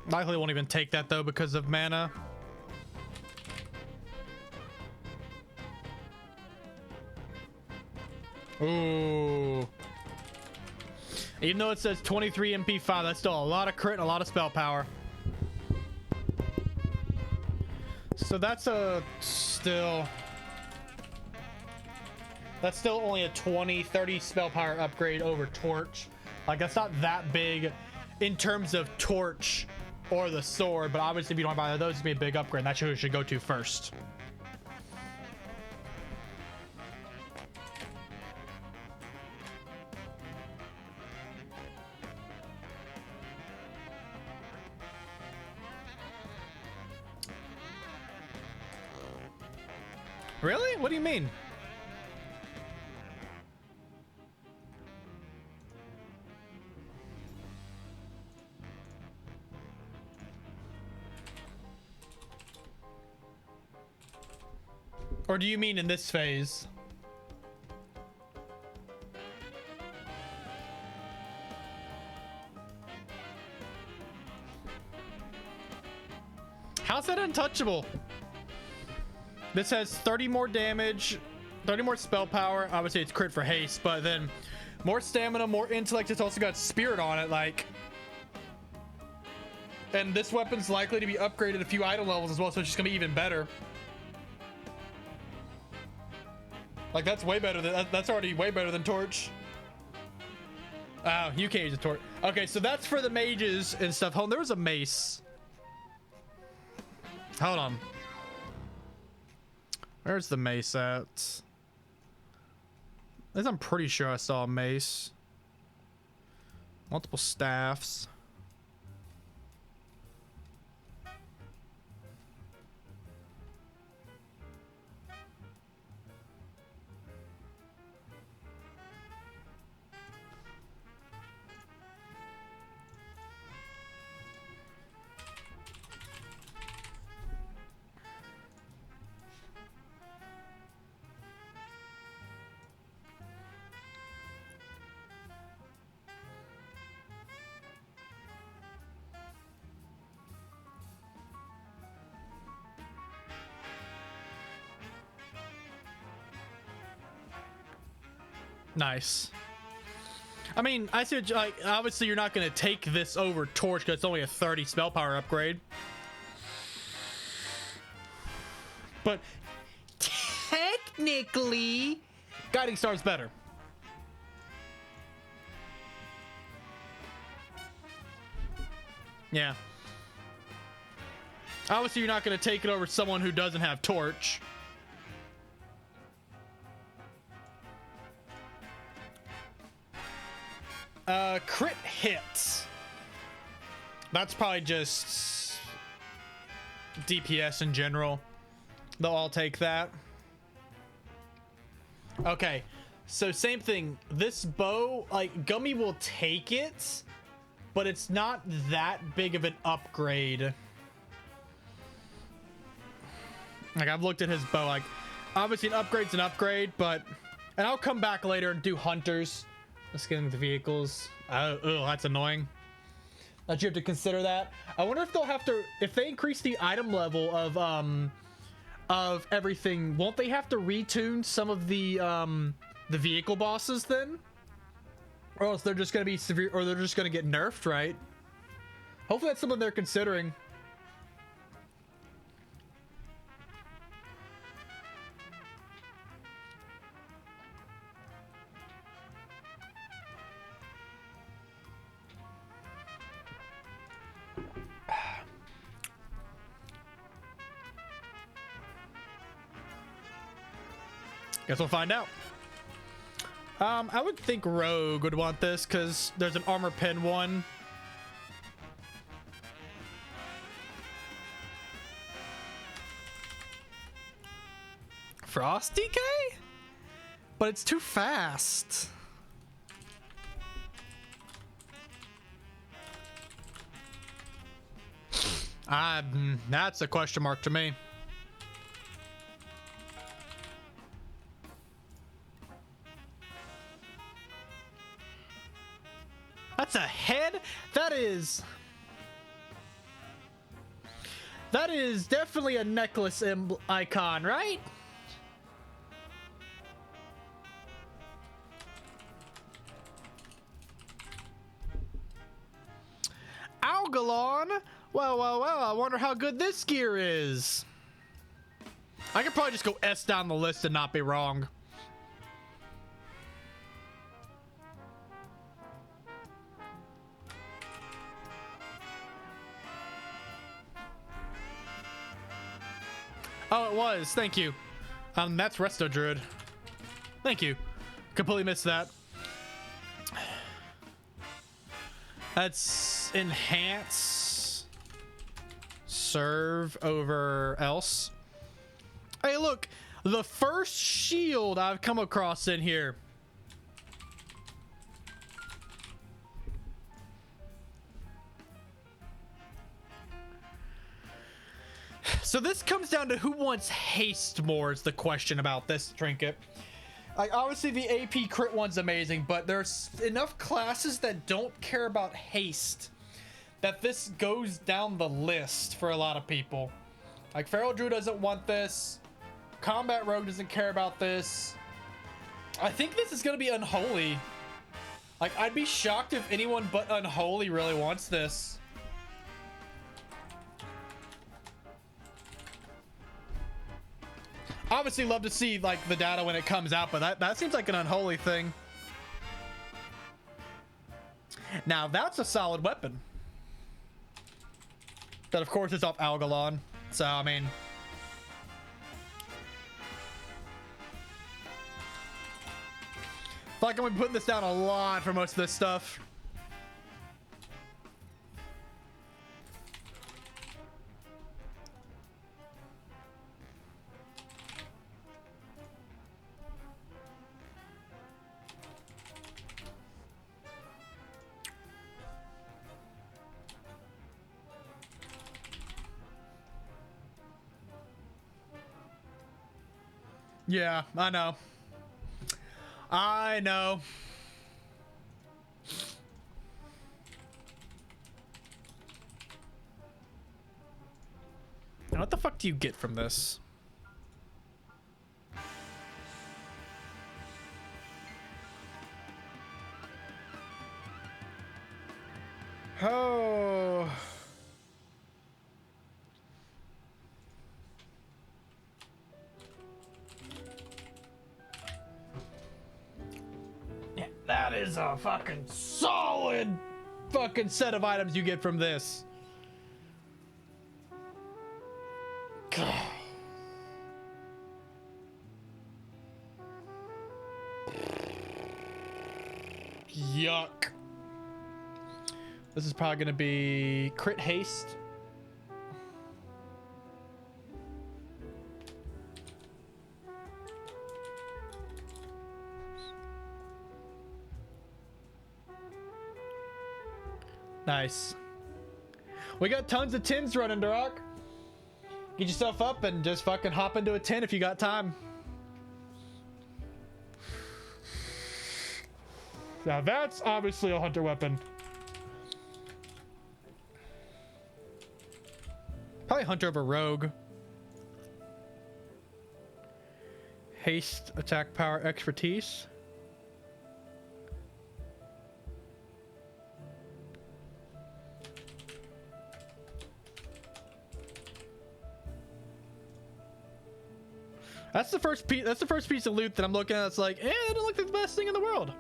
S1: Likely won't even take that though because of mana. Ooh. Even though it says 23 MP5, that's still a lot of crit and a lot of spell power. So that's still only a 20-30 spell power upgrade over Torch. Like that's not that big in terms of Torch or the sword, but obviously if you don't buy those, it's gonna be a big upgrade, and that's who it should go to first. Really? What do you mean? Or do you mean in this phase? How's that untouchable? This has 30 more damage, 30 more spell power. Obviously, it's crit for haste, but then more stamina, more intellect. It's also got spirit on it, like. And this weapon's likely to be upgraded a few item levels as well, so it's just gonna be even better. Like, that's way better than that's already way better than Torch. Oh, you can't use a Torch. Okay, so that's for the mages and stuff. Hold on, there was a mace. Hold on. Where's the mace at? At least I'm pretty sure I saw a mace. Multiple staffs. Nice. I mean, I said, like, obviously you're not going to take this over Torch because it's only a 30 spell power upgrade. But technically, Guiding Star's better. Yeah. Obviously you're not going to take it over someone who doesn't have Torch. Crit hits. That's probably just DPS in general. They'll all take that. Okay, so same thing. This bow, like, Gummy will take it, but it's not that big of an upgrade. Like, I've looked at his bow, like, obviously an upgrade's an upgrade, but... And I'll come back later and do hunters. Let's get into the vehicles. Oh, that's annoying. That you have to consider that. I wonder if they'll have to, if they increase the item level of everything, won't they have to retune some of the vehicle bosses then? Or else they're just gonna be severe, or they're just gonna get nerfed, right? Hopefully that's something they're considering. Guess we'll find out. I would think Rogue would want this because there's an armor pen one. Frost DK? But it's too fast. That's a question mark to me. That's a head? That is definitely a necklace icon, right? Algalon? Well, I wonder how good this gear is. I could probably just go S down the list and not be wrong. Oh, it was. Thank you. That's Resto Druid. Thank you. Completely missed that. That's enhance. Serve over else. Hey, look. The first shield I've come across in here. So this comes down to who wants haste more is the question about this trinket. Like, obviously the AP crit one's amazing, but there's enough classes that don't care about haste that this goes down the list for a lot of people. Like, Feral Druid doesn't want this. Combat Rogue doesn't care about this. I think this is going to be Unholy. Like, I'd be shocked if anyone but Unholy really wants this. Obviously, love to see, like, the data when it comes out, but that seems like an Unholy thing. Now, that's a solid weapon. That, of course, is off Algalon. So, I mean... I feel like I'm gonna be putting this down a lot for most of this stuff. Yeah, I know. I know. Now, what the fuck do you get from this? Oh. Yeah, that is a fucking solid fucking set of items you get from this. Yuck. This is probably going to be crit haste. Nice. We got tons of 10s running, Duroc. Get yourself up and just fucking hop into a 10 if you got time. Now that's obviously a hunter weapon. Probably hunter over rogue. Haste, attack power, expertise. That's the first piece. That's the first piece of loot that I'm looking at. It's like, it doesn't look like the best thing in the world.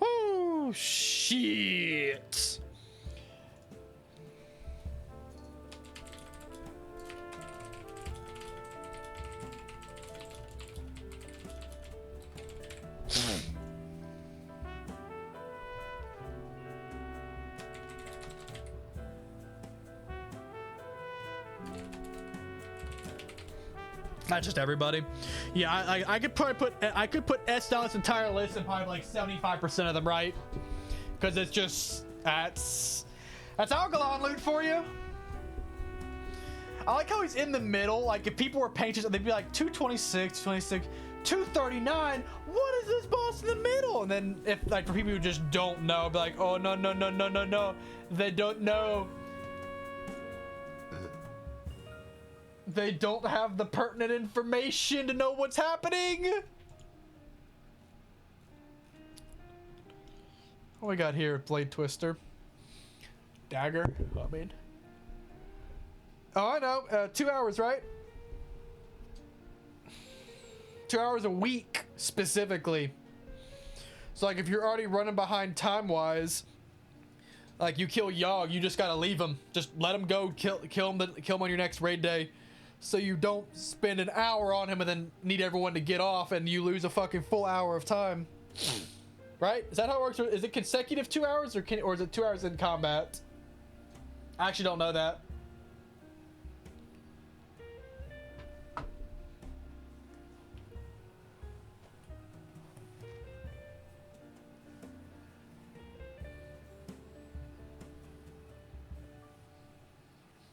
S1: Oh shit! Not just everybody. Yeah, I could probably put S down this entire list and probably like 75% of them right, because it's just that's Algalon loot for you. I like how he's in the middle. Like if people were painters, they'd be like 226, 26, 239. What is this boss in the middle? And then if like for people who just don't know, be like, oh no, they don't know. They don't have the pertinent information to know what's happening. What we got here? Blade Twister. Dagger. I mean. Oh, I know. 2 hours, right? 2 hours a week, specifically. So, like, if you're already running behind time-wise, like, you kill Yogg, you just gotta leave him. Just let him go, kill him on your next raid day. So you don't spend an hour on him and then need everyone to get off and you lose a fucking full hour of time. Right? Is that how it works? Is it consecutive 2 hours or is it 2 hours in combat? I actually don't know that.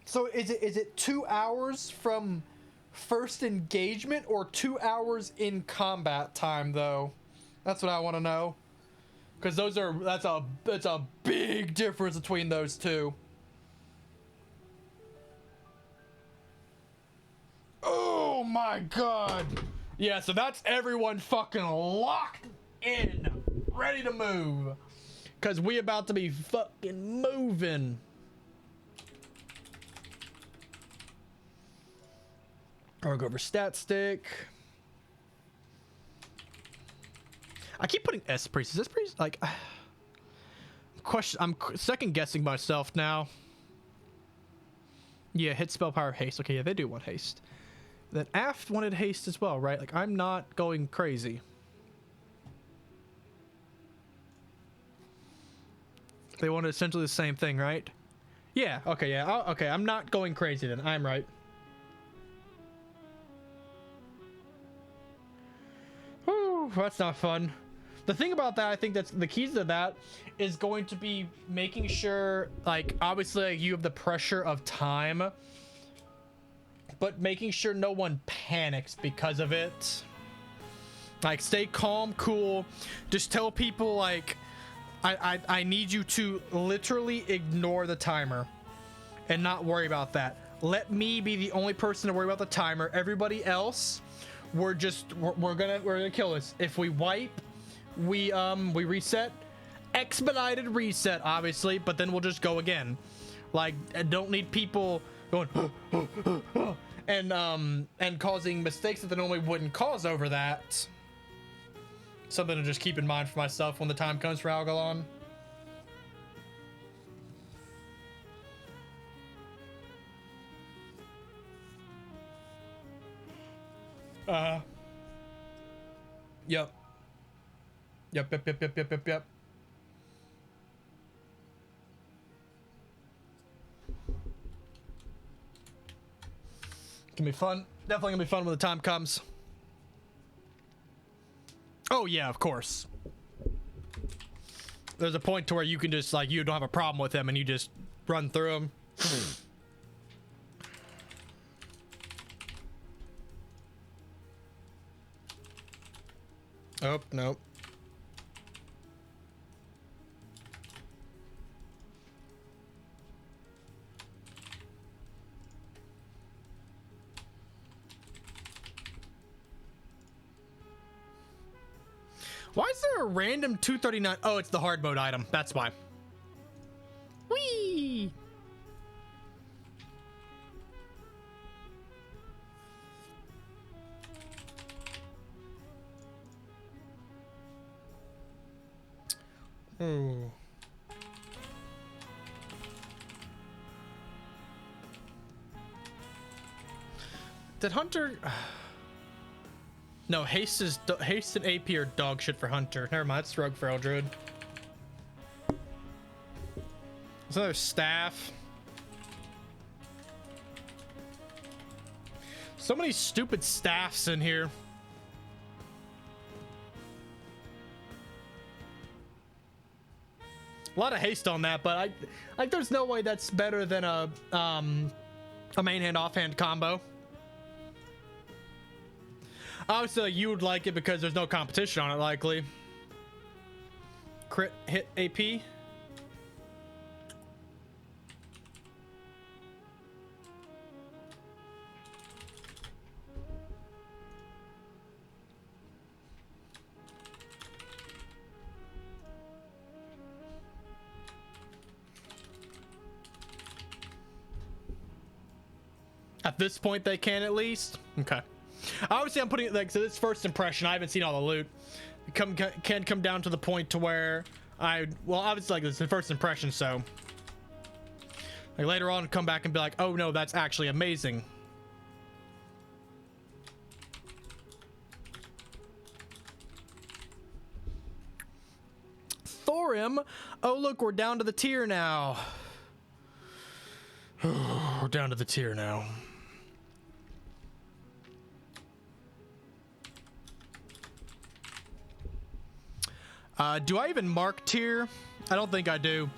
S1: So is it 2 hours from first engagement or 2 hours in combat time though? That's what I want to know. because that's a big difference between those two. Oh my god. Yeah, so that's everyone fucking locked in, ready to move, because we about to be fucking moving. Or go over stat stick. I keep putting S priest. Is this priest like question? I'm second guessing myself now. Yeah, hit spell power haste. Okay, yeah, they do want haste. Then Aft wanted haste as well, right? Like, I'm not going crazy. They wanted essentially the same thing, right? Yeah, okay, yeah. Okay, I'm not going crazy then. I'm right. Whew, that's not fun. The thing about that, I think that's the keys to that is going to be making sure, like, obviously like, you have the pressure of time, but making sure no one panics because of it. Like, stay calm, cool. Just tell people, like, I need you to literally ignore the timer and not worry about that. Let me be the only person to worry about the timer. Everybody else, we're gonna kill this. If we wipe, we reset. Expedited reset, obviously, but then we'll just go again. Like, I don't need people going and causing mistakes that they normally wouldn't cause over that. Something to just keep in mind for myself when the time comes for Algalon. Yep. Yep. Gonna be fun. Definitely gonna be fun when the time comes. Oh yeah, of course. There's a point to where you can just, like, you don't have a problem with them and you just run through them. Oh, no. Why is there a random 239? Oh, it's the hard mode item. That's why. Whee! Oh. Did Hunter... No, haste and AP are dog shit for Hunter. Never mind, it's Rogue Feral Druid. There's another staff. So many stupid staffs in here. A lot of haste on that, but like there's no way that's better than a main hand offhand combo. Obviously, you would like it because there's no competition on it, likely. Crit hit AP. At this point, they can at least. Okay. Obviously, I'm putting it like so. This first impression, I haven't seen all the loot. It can come down to the point to where well, obviously, like this is the first impression, so like later on, come back and be like, oh no, that's actually amazing. Thorim, oh look, we're down to the tier now. We're down to the tier now. Do I even mark tier? I don't think I do.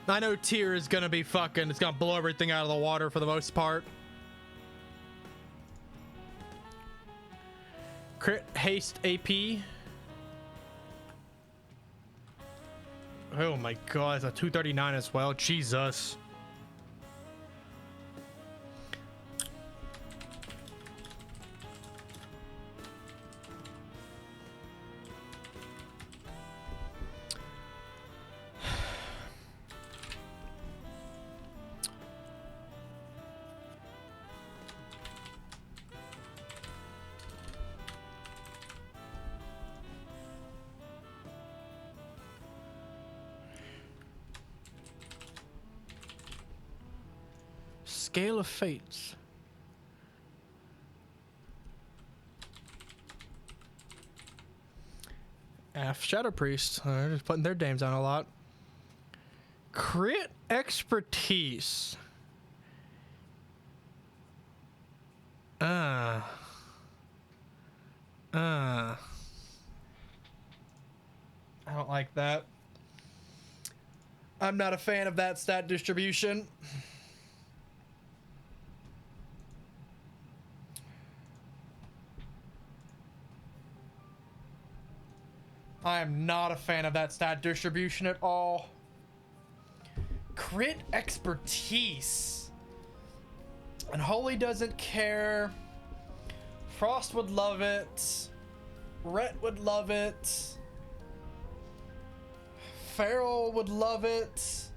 S1: I know tier is gonna be fucking, it's gonna blow everything out of the water for the most part. Crit haste AP. Oh my god, it's a 239 as well. Jesus. Scale of Fates. F Shadow Priest. They're just putting their names on a lot. Crit Expertise. I don't like that. I'm not a fan of that stat distribution. I am not a fan of that stat distribution at all. Crit Expertise. And Holy doesn't care. Frost would love it. Rhett would love it. Feral would love it.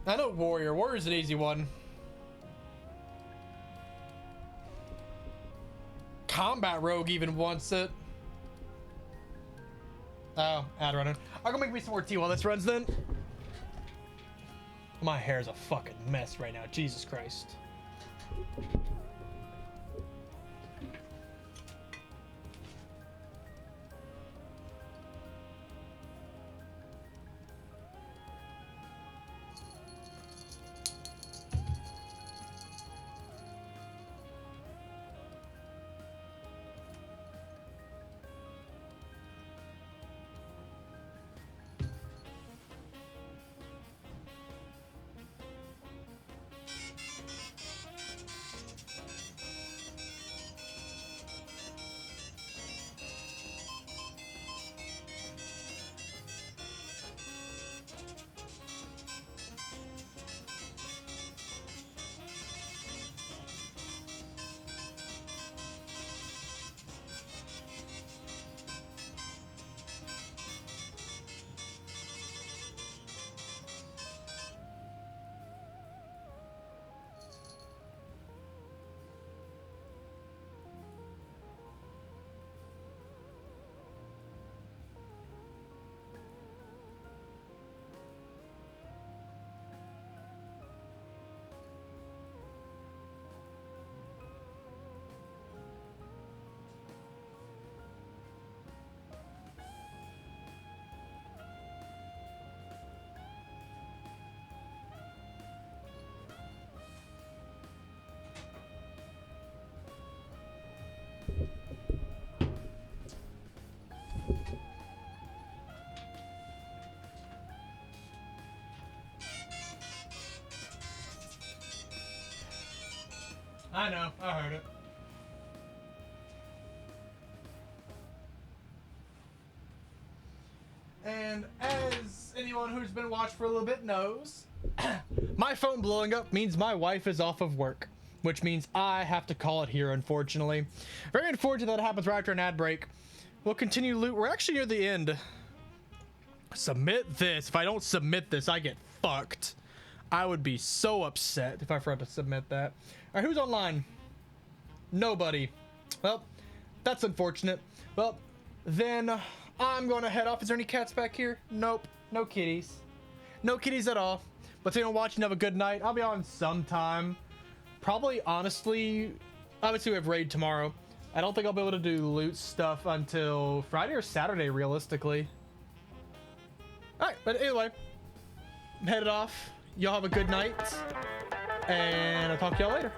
S1: I know Warrior. Warrior's an easy one. Combat Rogue even wants it. Oh, ad running. I'll go make me some more tea while this runs then. My hair's a fucking mess right now. Jesus Christ. I know, I heard it. And as anyone who's been watching for a little bit knows, my phone blowing up means my wife is off of work, which means I have to call it here, unfortunately. Very unfortunate that happens right after an ad break. We'll continue loot. We're actually near the end. Submit this. If I don't submit this, I get fucked. I would be so upset if I forgot to submit that. All right, who's online? Nobody. Well, that's unfortunate. Well, then I'm going to head off. Is there any cats back here? Nope. No kitties. No kitties at all. But if you're watching, have a good night. I'll be on sometime. Probably, honestly, obviously we have raid tomorrow. I don't think I'll be able to do loot stuff until Friday or Saturday, realistically. All right, but anyway, I'm headed off. Y'all have a good night, and I'll talk to y'all later.